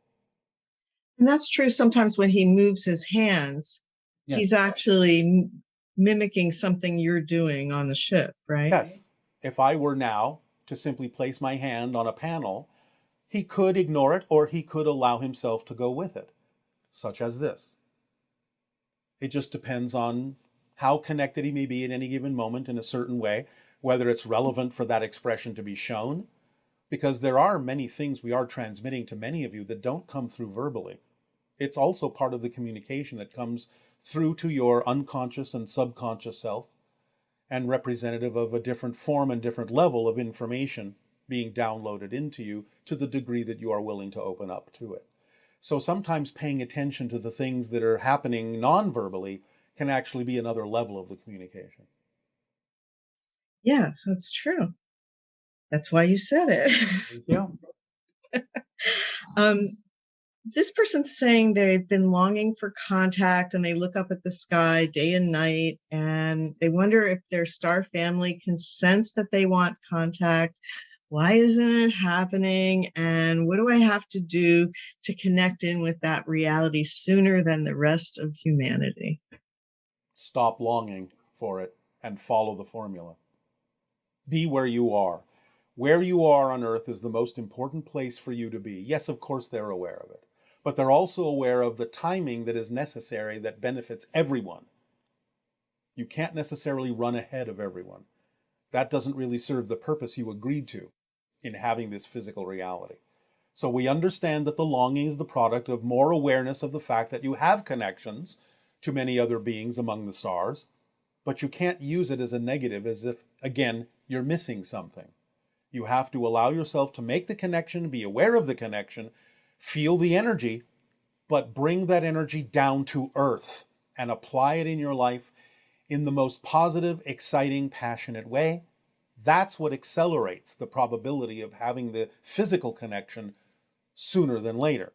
And that's true sometimes when he moves his hands, Yes. He's actually mimicking something you're doing on the ship, right? Yes. If I were now to simply place my hand on a panel, he could ignore it or he could allow himself to go with it, such as this. It just depends on how connected he may be at any given moment in a certain way, whether it's relevant for that expression to be shown, because there are many things we are transmitting to many of you that don't come through verbally. It's also part of the communication that comes through to your unconscious and subconscious self, and representative of a different form and different level of information being downloaded into you to the degree that you are willing to open up to it. So sometimes paying attention to the things that are happening non-verbally can actually be another level of the communication. Yes, that's true. That's why you said it. Yeah. This person's saying they've been longing for contact and they look up at the sky day and night and they wonder if their star family can sense that they want contact. Why isn't it happening? And what do I have to do to connect in with that reality sooner than the rest of humanity? Stop longing for it and follow the formula. Be where you are. Where you are on Earth is the most important place for you to be. Yes, of course, they're aware of it, but they're also aware of the timing that is necessary that benefits everyone. You can't necessarily run ahead of everyone. That doesn't really serve the purpose you agreed to in having this physical reality. So we understand that the longing is the product of more awareness of the fact that you have connections to many other beings among the stars, but you can't use it as a negative, as if, again, you're missing something. You have to allow yourself to make the connection, be aware of the connection, feel the energy, but bring that energy down to earth and apply it in your life in the most positive, exciting, passionate way. That's what accelerates the probability of having the physical connection sooner than later.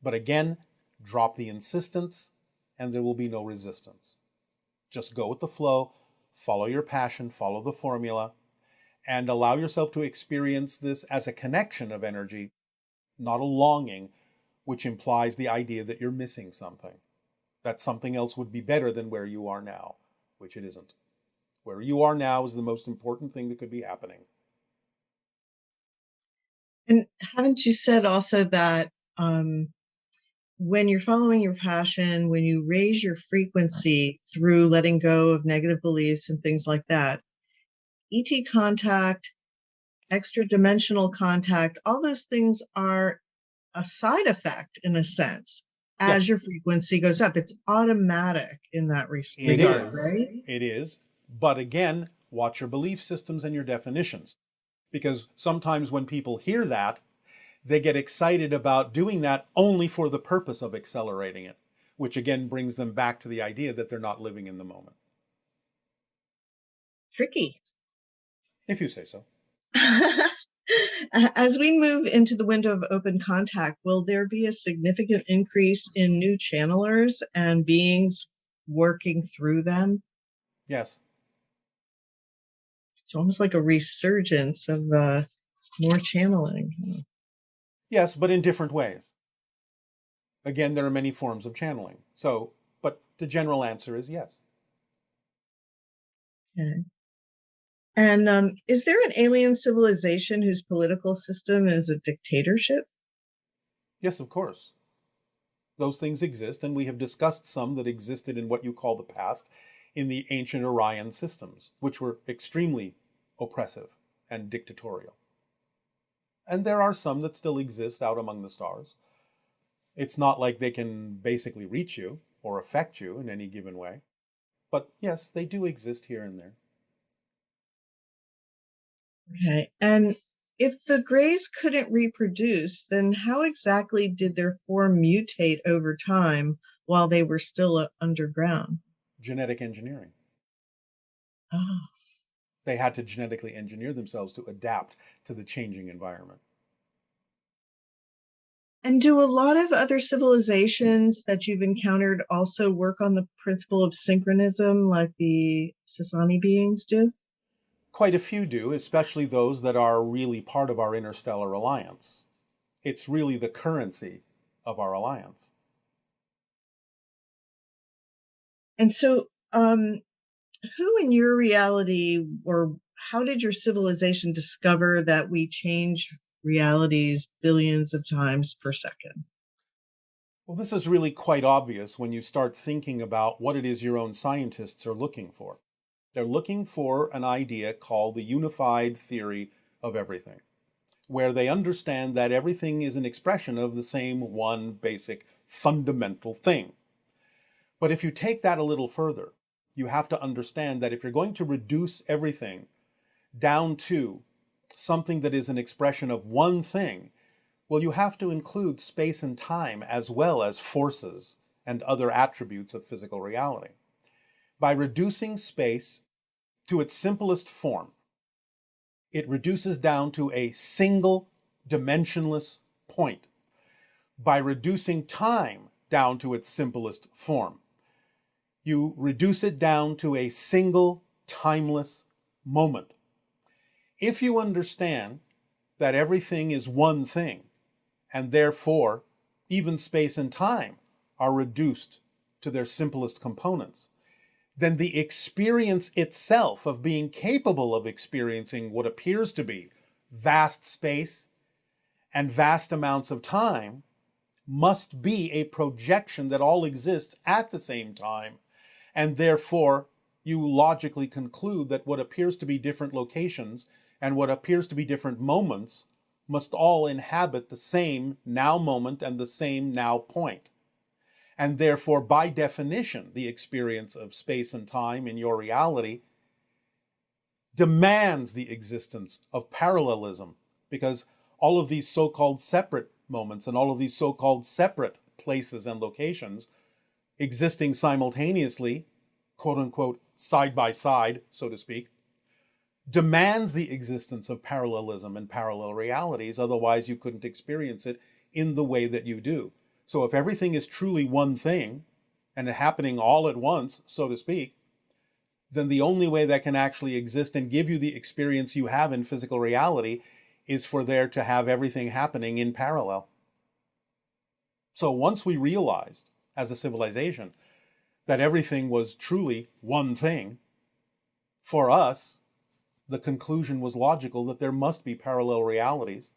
But again, drop the insistence and there will be no resistance. Just go with the flow, follow your passion, follow the formula, and allow yourself to experience this as a connection of energy, not a longing, which implies the idea that you're missing something. That something else would be better than where you are now, which it isn't. Where you are now is the most important thing that could be happening. And haven't you said also that when you're following your passion, when you raise your frequency through letting go of negative beliefs and things like that, ET contact, extra dimensional contact, all those things are a side effect in a sense as your frequency goes up. It's automatic in that regard, right? It is. But again, watch your belief systems and your definitions. Because sometimes when people hear that, they get excited about doing that only for the purpose of accelerating it, which again brings them back to the idea that they're not living in the moment. Tricky. If you say so. As we move into the window of open contact, will there be a significant increase in new channelers and beings working through them? Yes. It's almost like a resurgence of more channeling. Yes, but in different ways. Again, there are many forms of channeling. So, but the general answer is yes. Okay. And is there an alien civilization whose political system is a dictatorship? Yes, of course. Those things exist, and we have discussed some that existed in what you call the past in the ancient Orion systems, which were extremely oppressive and dictatorial. And there are some that still exist out among the stars. It's not like they can basically reach you or affect you in any given way. But yes, they do exist here and there. Okay. And if the Greys couldn't reproduce, then how exactly did their form mutate over time while they were still underground? Genetic engineering. Oh. They had to genetically engineer themselves to adapt to the changing environment. And do a lot of other civilizations that you've encountered also work on the principle of synchronism like the Sasani beings do? Quite a few do, especially those that are really part of our interstellar alliance. It's really the currency of our alliance. And so, who in your reality, or how did your civilization discover that we change realities billions of times per second? Well, this is really quite obvious when you start thinking about what it is your own scientists are looking for. They're looking for an idea called the unified theory of everything. where they understand that everything is an expression of the same one basic fundamental thing. But if you take that a little further, you have to understand that if you're going to reduce everything down to something that is an expression of one thing, well, you have to include space and time as well as forces and other attributes of physical reality. By reducing space to its simplest form, it reduces down to a single dimensionless point. By reducing time down to its simplest form, you reduce it down to a single timeless moment. If you understand that everything is one thing, and therefore even space and time are reduced to their simplest components, then the experience itself of being capable of experiencing what appears to be vast space and vast amounts of time must be a projection that all exists at the same time, and therefore you logically conclude that what appears to be different locations and what appears to be different moments must all inhabit the same now moment and the same now point. And therefore, by definition, the experience of space and time in your reality demands the existence of parallelism, because all of these so-called separate moments and all of these so-called separate places and locations existing simultaneously, quote-unquote, side by side, so to speak, demands the existence of parallelism and parallel realities. Otherwise, you couldn't experience it in the way that you do. So if everything is truly one thing and happening all at once, so to speak, then the only way that can actually exist and give you the experience you have in physical reality is for there to have everything happening in parallel. So once we realized as a civilization that everything was truly one thing, for us, the conclusion was logical that there must be parallel realities.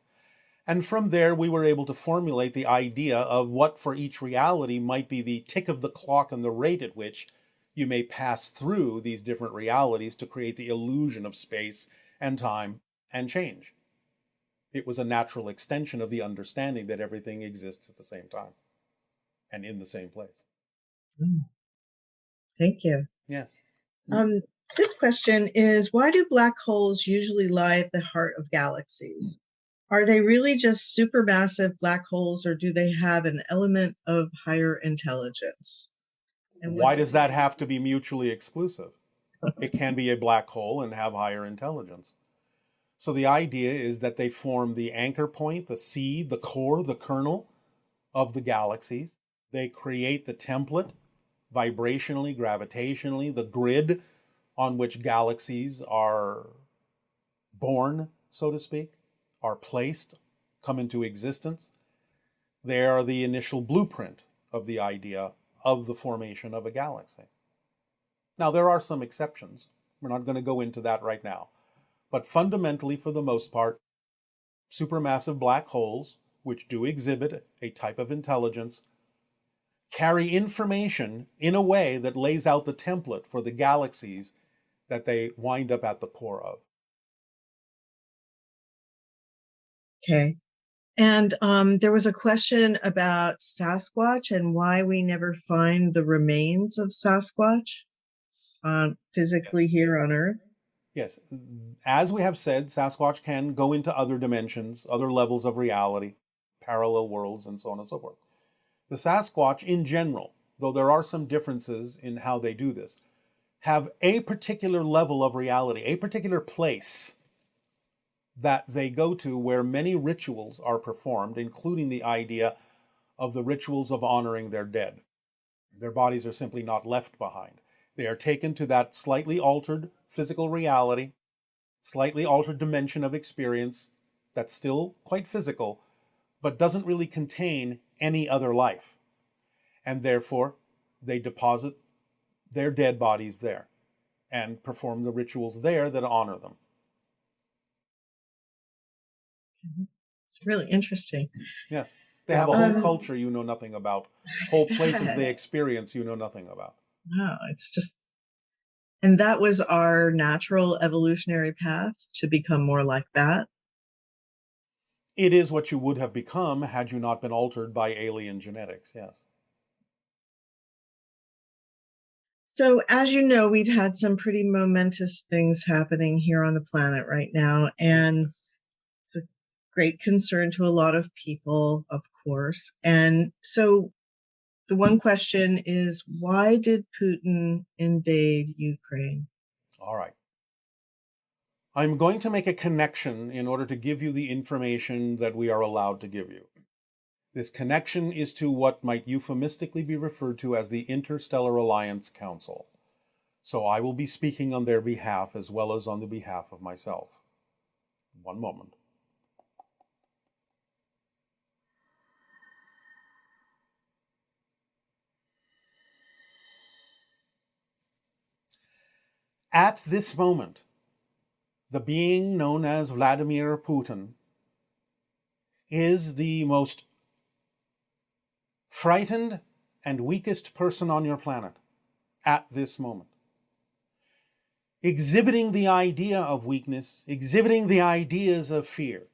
And from there, we were able to formulate the idea of what for each reality might be the tick of the clock and the rate at which you may pass through these different realities to create the illusion of space and time and change. It was a natural extension of the understanding that everything exists at the same time and in the same place. Thank you. Yes. This question is, why do black holes usually lie at the heart of galaxies? Are they really just supermassive black holes, or do they have an element of higher intelligence? And why does that have to be mutually exclusive? It can be a black hole and have higher intelligence. So the idea is that they form the anchor point, the seed, the core, the kernel of the galaxies. They create the template, vibrationally, gravitationally, the grid on which galaxies are born, so to speak, are placed, come into existence. They are the initial blueprint of the idea of the formation of a galaxy. Now, there are some exceptions. We're not going to go into that right now. But fundamentally, for the most part, supermassive black holes, which do exhibit a type of intelligence, carry information in a way that lays out the template for the galaxies that they wind up at the core of. Okay. And there was a question about Sasquatch and why we never find the remains of Sasquatch physically here on Earth. Yes. As we have said, Sasquatch can go into other dimensions, other levels of reality, parallel worlds, and so on and so forth. The Sasquatch in general, though there are some differences in how they do this, have a particular level of reality, a particular place that they go to where many rituals are performed, including the idea of the rituals of honoring their dead. Their bodies are simply not left behind. They are taken to that slightly altered physical reality, slightly altered dimension of experience that's still quite physical, but doesn't really contain any other life. And therefore, they deposit their dead bodies there and perform the rituals there that honor them. It's really interesting. Yes. They have a whole culture you know nothing about, whole places they experience you know nothing about. Wow, it's just, and that was our natural evolutionary path to become more like that. It is what you would have become had you not been altered by alien genetics, yes. So, as you know, we've had some pretty momentous things happening here on the planet right now, and it's a great concern to a lot of people, of course. And so the one question is, why did Putin invade Ukraine? All right. I'm going to make a connection in order to give you the information that we are allowed to give you. This connection is to what might euphemistically be referred to as the Interstellar Alliance Council. So I will be speaking on their behalf as well as on the behalf of myself. One moment. At this moment, the being known as Vladimir Putin is the most frightened and weakest person on your planet at this moment. Exhibiting the idea of weakness, exhibiting the ideas of fear,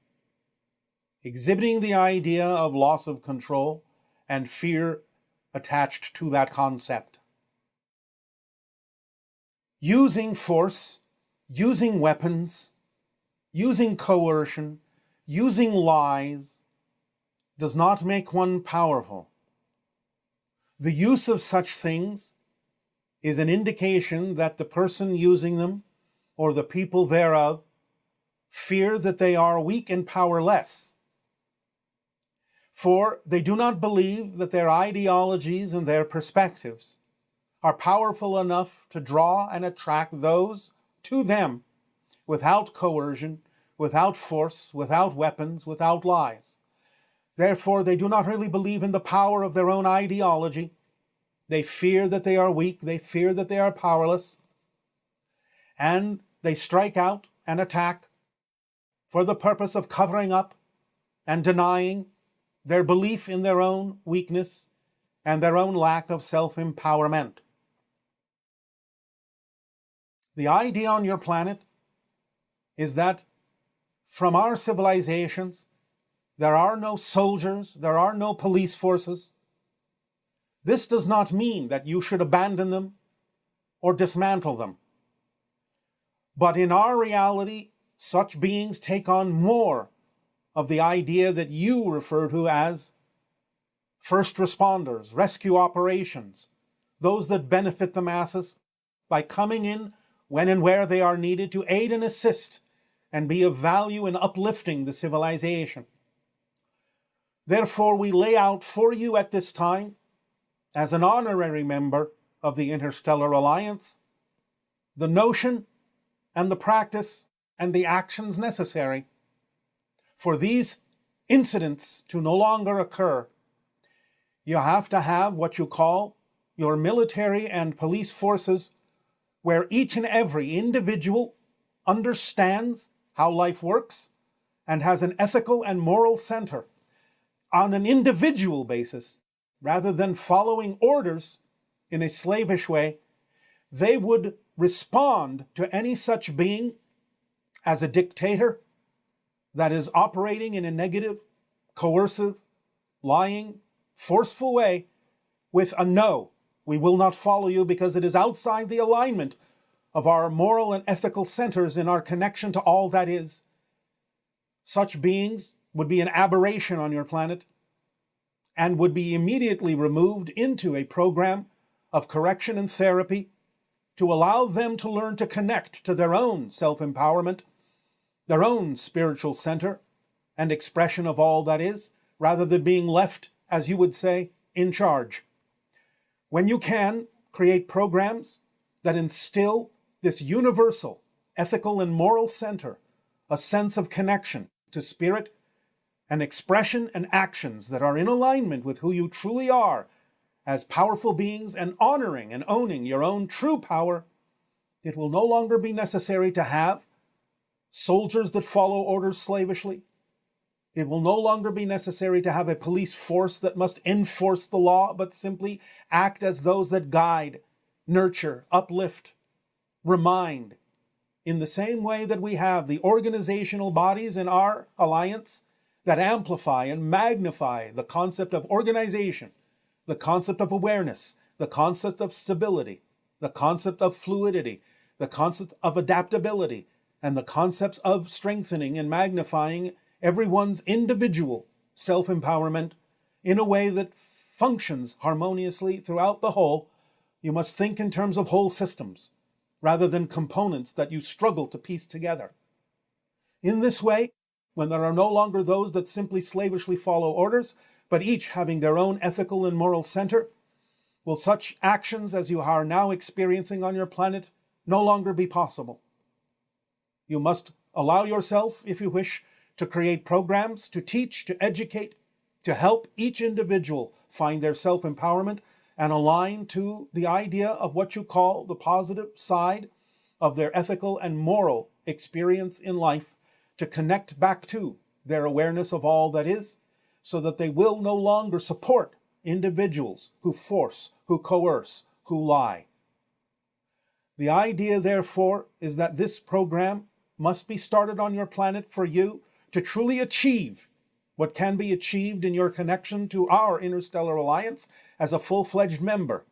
exhibiting the idea of loss of control and fear attached to that concept. Using force, using weapons, using coercion, using lies does not make one powerful. The use of such things is an indication that the person using them or the people thereof fear that they are weak and powerless. For they do not believe that their ideologies and their perspectives are powerful enough to draw and attract those to them without coercion, without force, without weapons, without lies. Therefore, they do not really believe in the power of their own ideology. They fear that they are weak, they fear that they are powerless, and they strike out and attack for the purpose of covering up and denying their belief in their own weakness and their own lack of self-empowerment. The idea on your planet is that from our civilizations, there are no soldiers, there are no police forces. This does not mean that you should abandon them or dismantle them. But in our reality, such beings take on more of the idea that you refer to as first responders, rescue operations, those that benefit the masses by coming in when and where they are needed to aid and assist and be of value in uplifting the civilization. Therefore, we lay out for you at this time, as an honorary member of the Interstellar Alliance, the notion and the practice and the actions necessary for these incidents to no longer occur. You have to have what you call your military and police forces, where each and every individual understands how life works and has an ethical and moral center on an individual basis, rather than following orders in a slavish way. They would respond to any such being as a dictator that is operating in a negative, coercive, lying, forceful way with a no. We will not follow you because it is outside the alignment of our moral and ethical centers in our connection to all that is. Such beings would be an aberration on your planet and would be immediately removed into a program of correction and therapy to allow them to learn to connect to their own self-empowerment, their own spiritual center and expression of all that is, rather than being left, as you would say, in charge. When you can, create programs that instill this universal ethical and moral center, a sense of connection to spirit, and expression and actions that are in alignment with who you truly are as powerful beings, and honoring and owning your own true power, it will no longer be necessary to have soldiers that follow orders slavishly. It will no longer be necessary to have a police force that must enforce the law, but simply act as those that guide, nurture, uplift, remind, in the same way that we have the organizational bodies in our alliance that amplify and magnify the concept of organization, the concept of awareness, the concept of stability, the concept of fluidity, the concept of adaptability, and the concepts of strengthening and magnifying everyone's individual self-empowerment in a way that functions harmoniously throughout the whole. You must think in terms of whole systems, rather than components that you struggle to piece together. In this way, when there are no longer those that simply slavishly follow orders, but each having their own ethical and moral center, will such actions as you are now experiencing on your planet no longer be possible. You must allow yourself, if you wish, to create programs, to teach, to educate, to help each individual find their self-empowerment and align to the idea of what you call the positive side of their ethical and moral experience in life, to connect back to their awareness of all that is, so that they will no longer support individuals who force, who coerce, who lie. The idea, therefore, is that this program must be started on your planet for you to truly achieve what can be achieved in your connection to our interstellar alliance as a full-fledged member.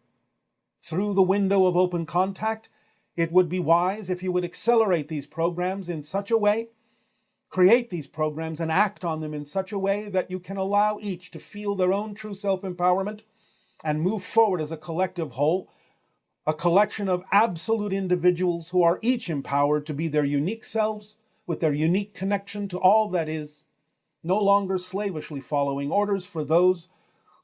Through the window of open contact, it would be wise if you would accelerate these programs in such a way, create these programs and act on them in such a way that you can allow each to feel their own true self-empowerment and move forward as a collective whole, a collection of absolute individuals who are each empowered to be their unique selves with their unique connection to all that is, no longer slavishly following orders for those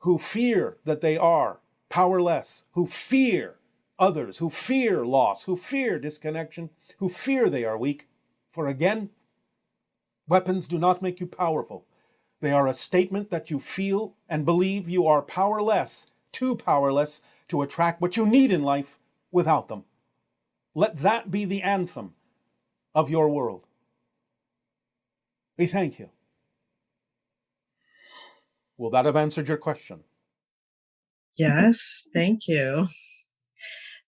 who fear that they are powerless, who fear others, who fear loss, who fear disconnection, who fear they are weak. For again, weapons do not make you powerful. They are a statement that you feel and believe you are powerless to attract what you need in life without them. Let that be the anthem of your world. We thank you. Will that have answered your question? Yes, thank you.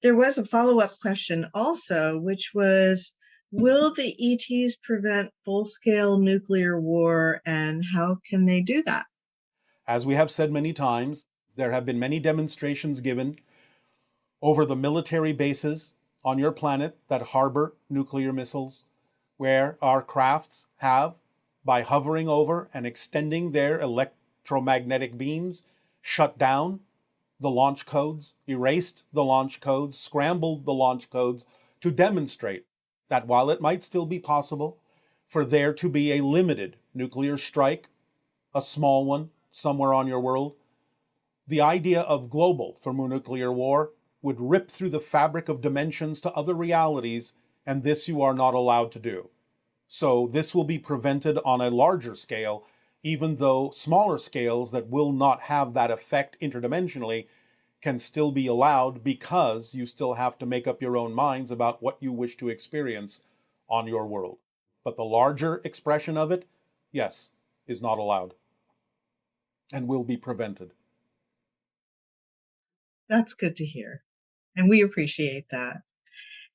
There was a follow-up question also, which was, will the ETs prevent full-scale nuclear war, and how can they do that? As we have said many times, there have been many demonstrations given over the military bases on your planet that harbor nuclear missiles, where our crafts have, by hovering over and extending their electromagnetic beams, shut down the launch codes, erased the launch codes, scrambled the launch codes to demonstrate that while it might still be possible for there to be a limited nuclear strike, a small one somewhere on your world, the idea of global thermonuclear war would rip through the fabric of dimensions to other realities, and this you are not allowed to do. So this will be prevented on a larger scale, even though smaller scales that will not have that effect interdimensionally can still be allowed, because you still have to make up your own minds about what you wish to experience on your world. But the larger expression of it, yes, is not allowed and will be prevented. That's good to hear. And we appreciate that.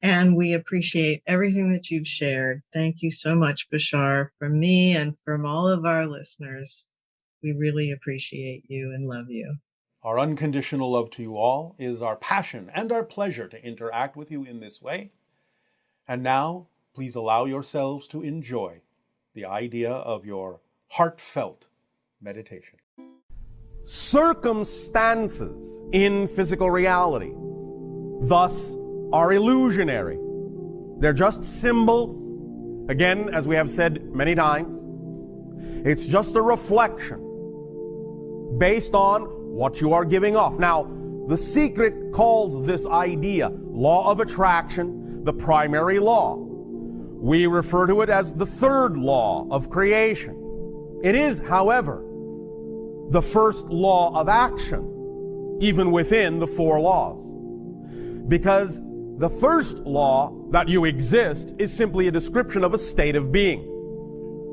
And we appreciate everything that you've shared. Thank you so much, Bashar, from me and from all of our listeners. We really appreciate you and love you. Our unconditional love to you all is our passion and our pleasure to interact with you in this way. And now, please allow yourselves to enjoy the idea of your heartfelt meditation. Circumstances in physical reality, thus, are illusionary. They're just symbols. Again, as we have said many times, it's just a reflection based on what you are giving off. Now, the secret calls this idea law of attraction the primary law. We refer to it as the third law of creation. It is, however, the first law of action, even within the four laws. Because the first law, that you exist, is simply a description of a state of being.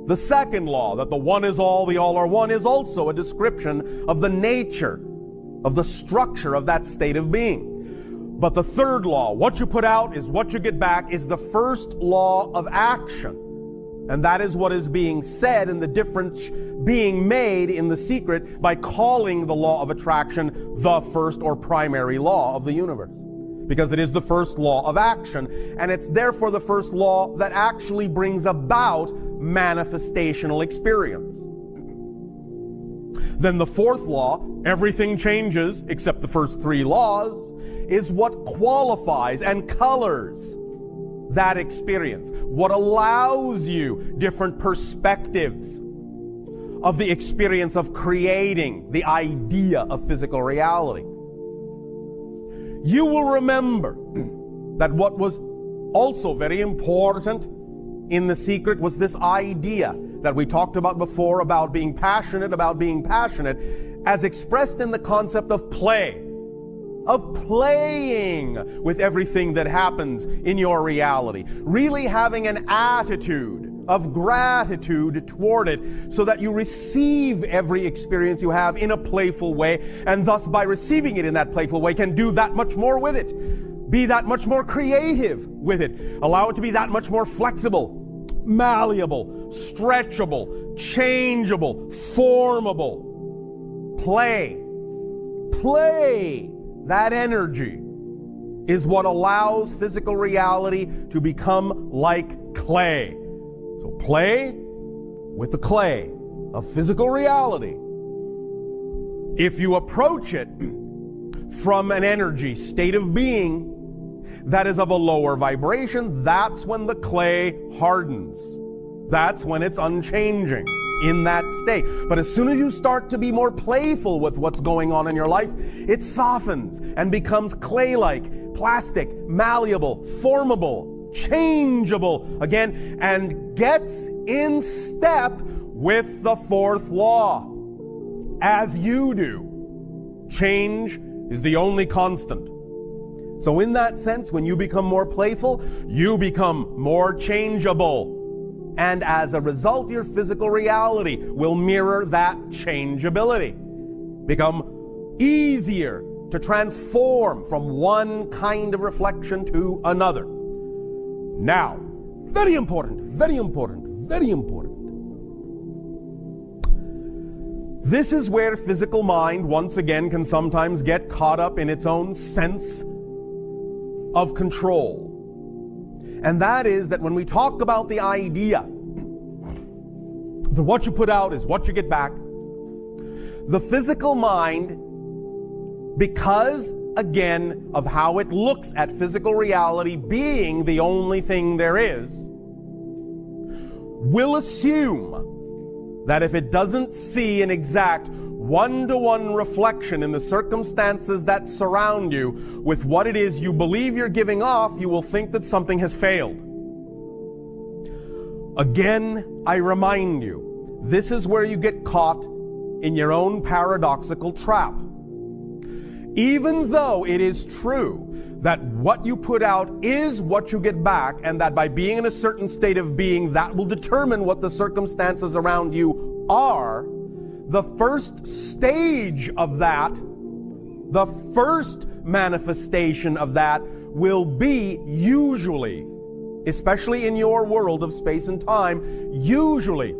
The second law, that the one is all, the all are one, is also a description of the nature, of the structure of that state of being. But the third law, what you put out is what you get back, is the first law of action. And that is what is being said and the difference being made in The Secret by calling the law of attraction the first or primary law of the universe. Because it is the first law of action, and it's therefore the first law that actually brings about manifestational experience. Then the fourth law, everything changes except the first three laws, is what qualifies and colors that experience, what allows you different perspectives of the experience of creating the idea of physical reality. You will remember that what was also very important in The Secret was this idea that we talked about before about being passionate, as expressed in the concept of play, of playing with everything that happens in your reality, really having an attitude of gratitude toward it so that you receive every experience you have in a playful way, and thus by receiving it in that playful way can do that much more with it, be that much more creative with it, allow it to be that much more flexible, malleable, stretchable, changeable, formable. Play. That energy is what allows physical reality to become like clay. So play with the clay of physical reality. If you approach it from an energy state of being that is of a lower vibration, that's when the clay hardens. That's when it's unchanging in that state. But as soon as you start to be more playful with what's going on in your life, it softens and becomes clay-like, plastic, malleable, formable, changeable again, and gets in step with the fourth law, as you do. Change is the only constant. So in that sense, when you become more playful, you become more changeable. And as a result, your physical reality will mirror that changeability. Become easier to transform from one kind of reflection to another. Now, very important. This is where physical mind, once again, can sometimes get caught up in its own sense of control. And that is that when we talk about the idea that what you put out is what you get back, the physical mind, because, again, of how it looks at physical reality being the only thing there is, will assume that if it doesn't see an exact one-to-one reflection in the circumstances that surround you with what it is you believe you're giving off, you will think that something has failed. Again, I remind you, this is where you get caught in your own paradoxical trap. Even though it is true that what you put out is what you get back, and that by being in a certain state of being, that will determine what the circumstances around you are, the first stage of that, the first manifestation of that will be usually, especially in your world of space and time, usually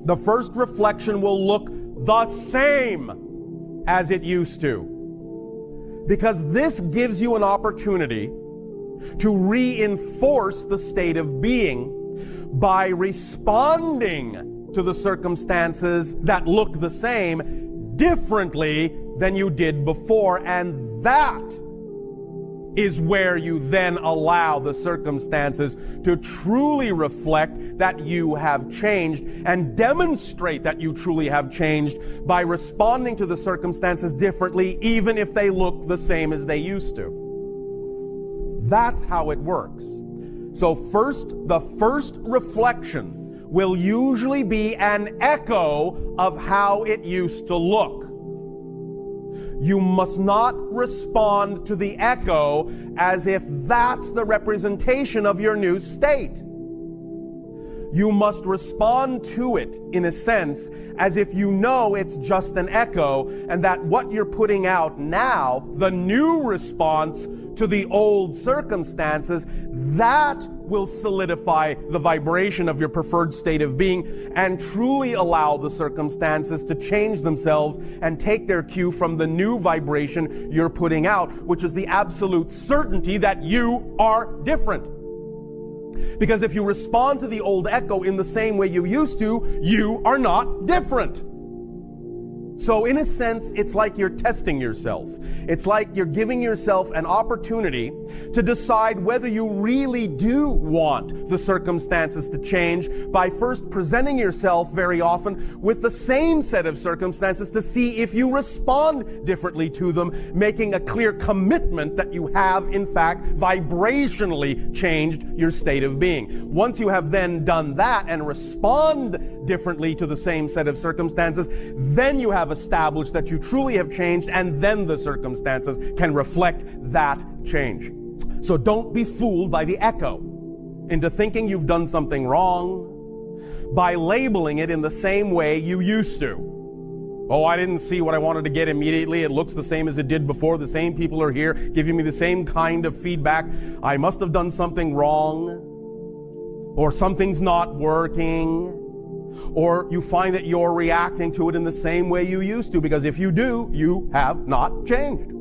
the first reflection will look the same as it used to. Because this gives you an opportunity to reinforce the state of being by responding to the circumstances that look the same differently than you did before. And that is where you then allow the circumstances to truly reflect that you have changed, and demonstrate that you truly have changed by responding to the circumstances differently, even if they look the same as they used to. That's how it works. So the first reflection will usually be an echo of how it used to look. You must not respond to the echo as if that's the representation of your new state. You must respond to it, in a sense, as if you know it's just an echo, and that what you're putting out now, the new response to the old circumstances, that will solidify the vibration of your preferred state of being and truly allow the circumstances to change themselves and take their cue from the new vibration you're putting out, which is the absolute certainty that you are different. Because if you respond to the old echo in the same way you used to, you are not different. So in a sense, it's like you're testing yourself. It's like you're giving yourself an opportunity to decide whether you really do want the circumstances to change by first presenting yourself very often with the same set of circumstances to see if you respond differently to them, making a clear commitment that you have, in fact, vibrationally changed your state of being. Once you have then done that and respond differently to the same set of circumstances, then you have established that you truly have changed, and then the circumstances can reflect that change. So don't be fooled by the echo into thinking you've done something wrong by labeling it in the same way you used to. Oh, I didn't see what I wanted to get immediately. It looks the same as it did before. The same people are here giving me the same kind of feedback. I must have done something wrong, or something's not working. Or you find that you're reacting to it in the same way you used to, because if you do, you have not changed.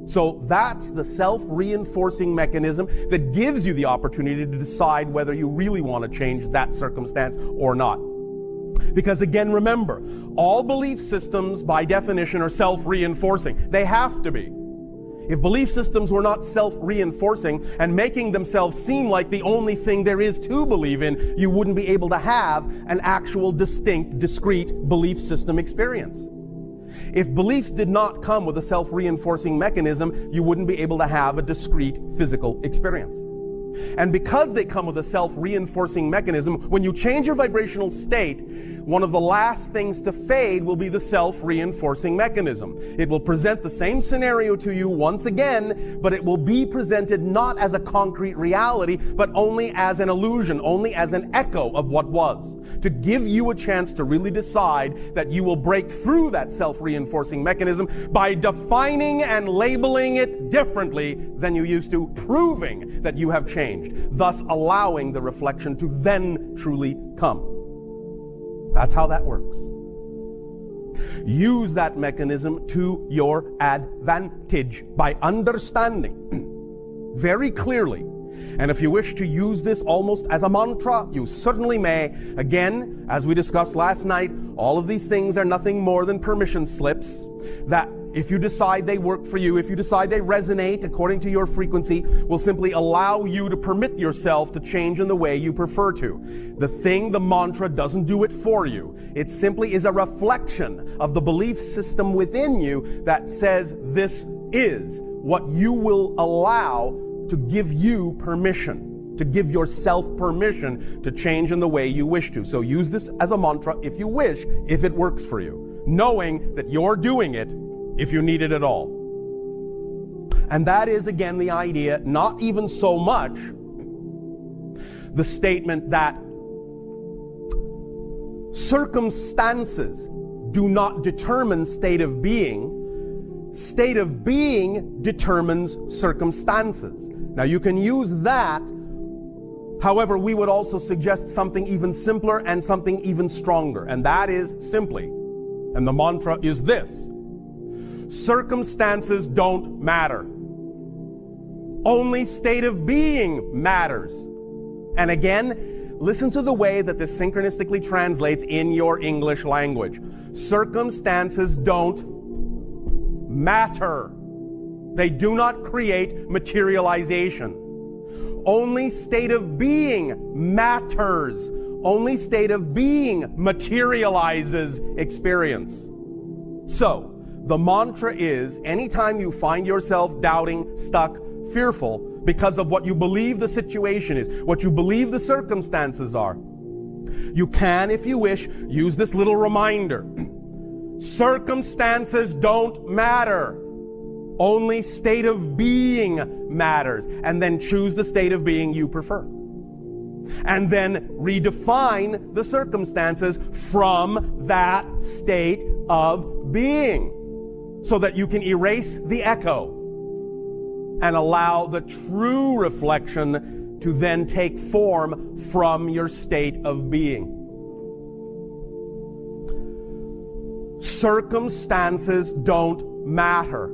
So that's the self-reinforcing mechanism that gives you the opportunity to decide whether you really want to change that circumstance or not. Because again, remember, all belief systems by definition are self-reinforcing. They have to be. If belief systems were not self-reinforcing and making themselves seem like the only thing there is to believe in, you wouldn't be able to have an actual, distinct, discrete belief system experience. If beliefs did not come with a self-reinforcing mechanism, you wouldn't be able to have a discrete physical experience. And because they come with a self-reinforcing mechanism, when you change your vibrational state, one of the last things to fade will be the self-reinforcing mechanism. It will present the same scenario to you once again, but it will be presented not as a concrete reality, but only as an illusion, only as an echo of what was, to give you a chance to really decide that you will break through that self-reinforcing mechanism by defining and labeling it differently than you used to, proving that you have changed, thus allowing the reflection to then truly come. That's how that works. Use that mechanism to your advantage by understanding very clearly. And if you wish to use this almost as a mantra, you certainly may. Again, as we discussed last night, all of these things are nothing more than permission slips that, if you decide they work for you, if you decide they resonate according to your frequency, will simply allow you to permit yourself to change in the way you prefer to. The mantra doesn't do it for you. It simply is a reflection of the belief system within you that says this is what you will allow to give you permission, to give yourself permission to change in the way you wish to. So use this as a mantra if you wish, if it works for you, knowing that you're doing it if you need it at all. And that is, again, the idea, not even so much the statement that circumstances do not determine state of being. State of being determines circumstances. Now you can use that. However, we would also suggest something even simpler and something even stronger. And that is simply, and the mantra is this: circumstances don't matter. Only state of being matters. And again, listen to the way that this synchronistically translates in your English language. Circumstances don't matter. They do not create materialization. Only state of being matters. Only state of being materializes experience. So, the mantra is, anytime you find yourself doubting, stuck, fearful, because of what you believe the situation is, what you believe the circumstances are, you can, if you wish, use this little reminder. Circumstances don't matter. Only state of being matters. And then choose the state of being you prefer. And then redefine the circumstances from that state of being, so that you can erase the echo and allow the true reflection to then take form from your state of being. Circumstances don't matter.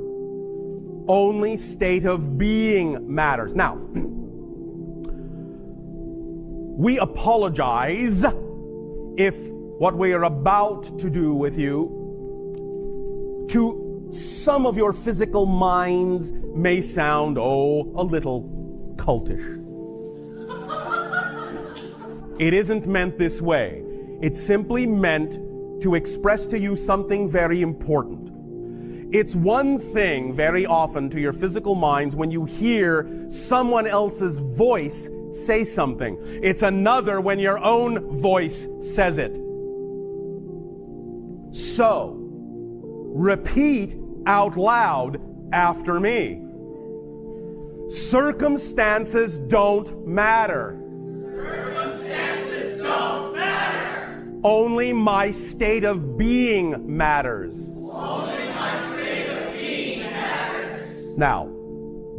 Only state of being matters. Now, we apologize if what we are about to do with you, to some of your physical minds, may sound, a little cultish. It isn't meant this way. It's simply meant to express to you something very important. It's one thing very often to your physical minds when you hear someone else's voice say something. It's another when your own voice says it. So, repeat out loud after me. Circumstances don't matter. Circumstances don't matter. Only my state of being matters. Only my state of being matters. Now,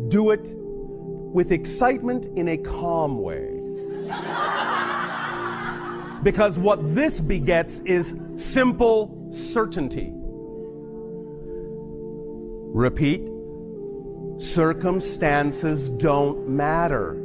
do it with excitement in a calm way. Because what this begets is simple certainty. Repeat. Circumstances don't matter.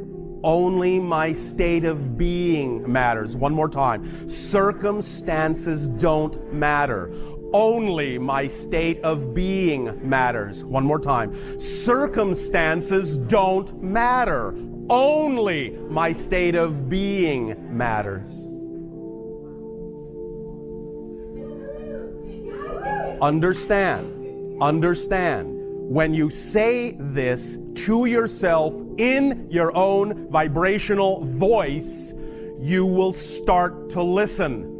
Only my state of being matters. One more time. Circumstances don't matter. Only my state of being matters. One more time. Circumstances don't matter. Only my state of being matters. Understand. When you say this to yourself in your own vibrational voice, you will start to listen.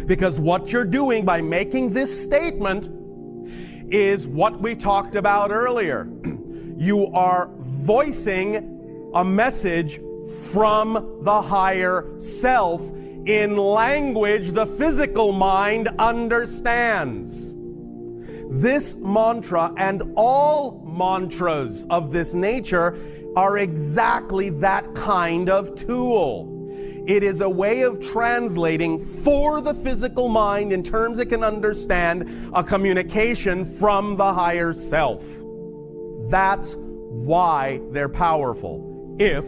Because what you're doing by making this statement is what we talked about earlier. You are voicing a message from the higher self in language the physical mind understands. This mantra and all mantras of this nature are exactly that kind of tool. It is a way of translating for the physical mind in terms it can understand a communication from the higher self. That's why they're powerful, if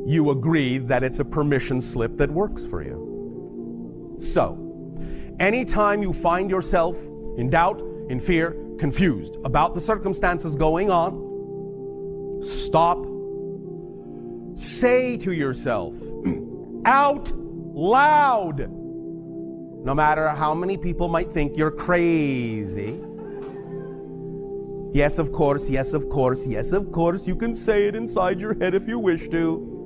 you agree that it's a permission slip that works for you. So, anytime you find yourself in doubt, in fear, confused about the circumstances going on, stop. Say to yourself, out loud, no matter how many people might think you're crazy. Yes, of course, yes, of course, yes, of course, you can say it inside your head if you wish to.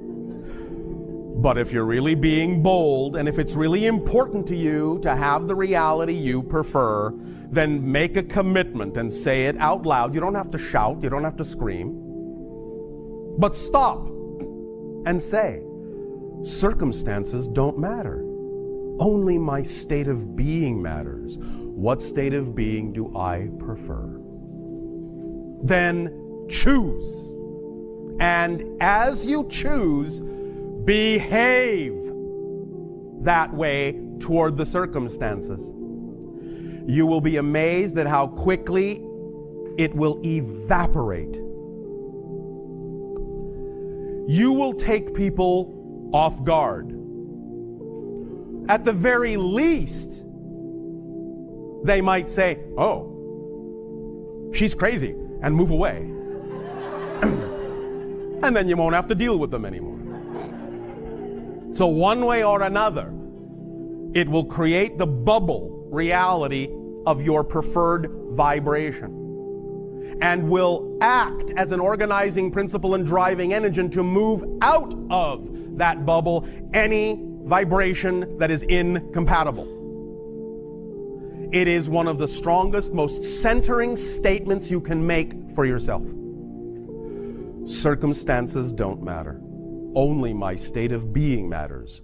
But if you're really being bold, and if it's really important to you to have the reality you prefer, then make a commitment and say it out loud. You don't have to shout, you don't have to scream. But stop and say, circumstances don't matter. Only my state of being matters. What state of being do I prefer? Then choose. And as you choose, behave that way toward the circumstances. You will be amazed at how quickly it will evaporate. You will take people off guard. At the very least, they might say, "Oh, she's crazy," and move away. And then you won't have to deal with them anymore. So one way or another, it will create the bubble reality of your preferred vibration and will act as an organizing principle and driving engine to move out of that bubble any vibration that is incompatible. It is one of the strongest, most centering statements you can make for yourself. Circumstances don't matter. Only my state of being matters.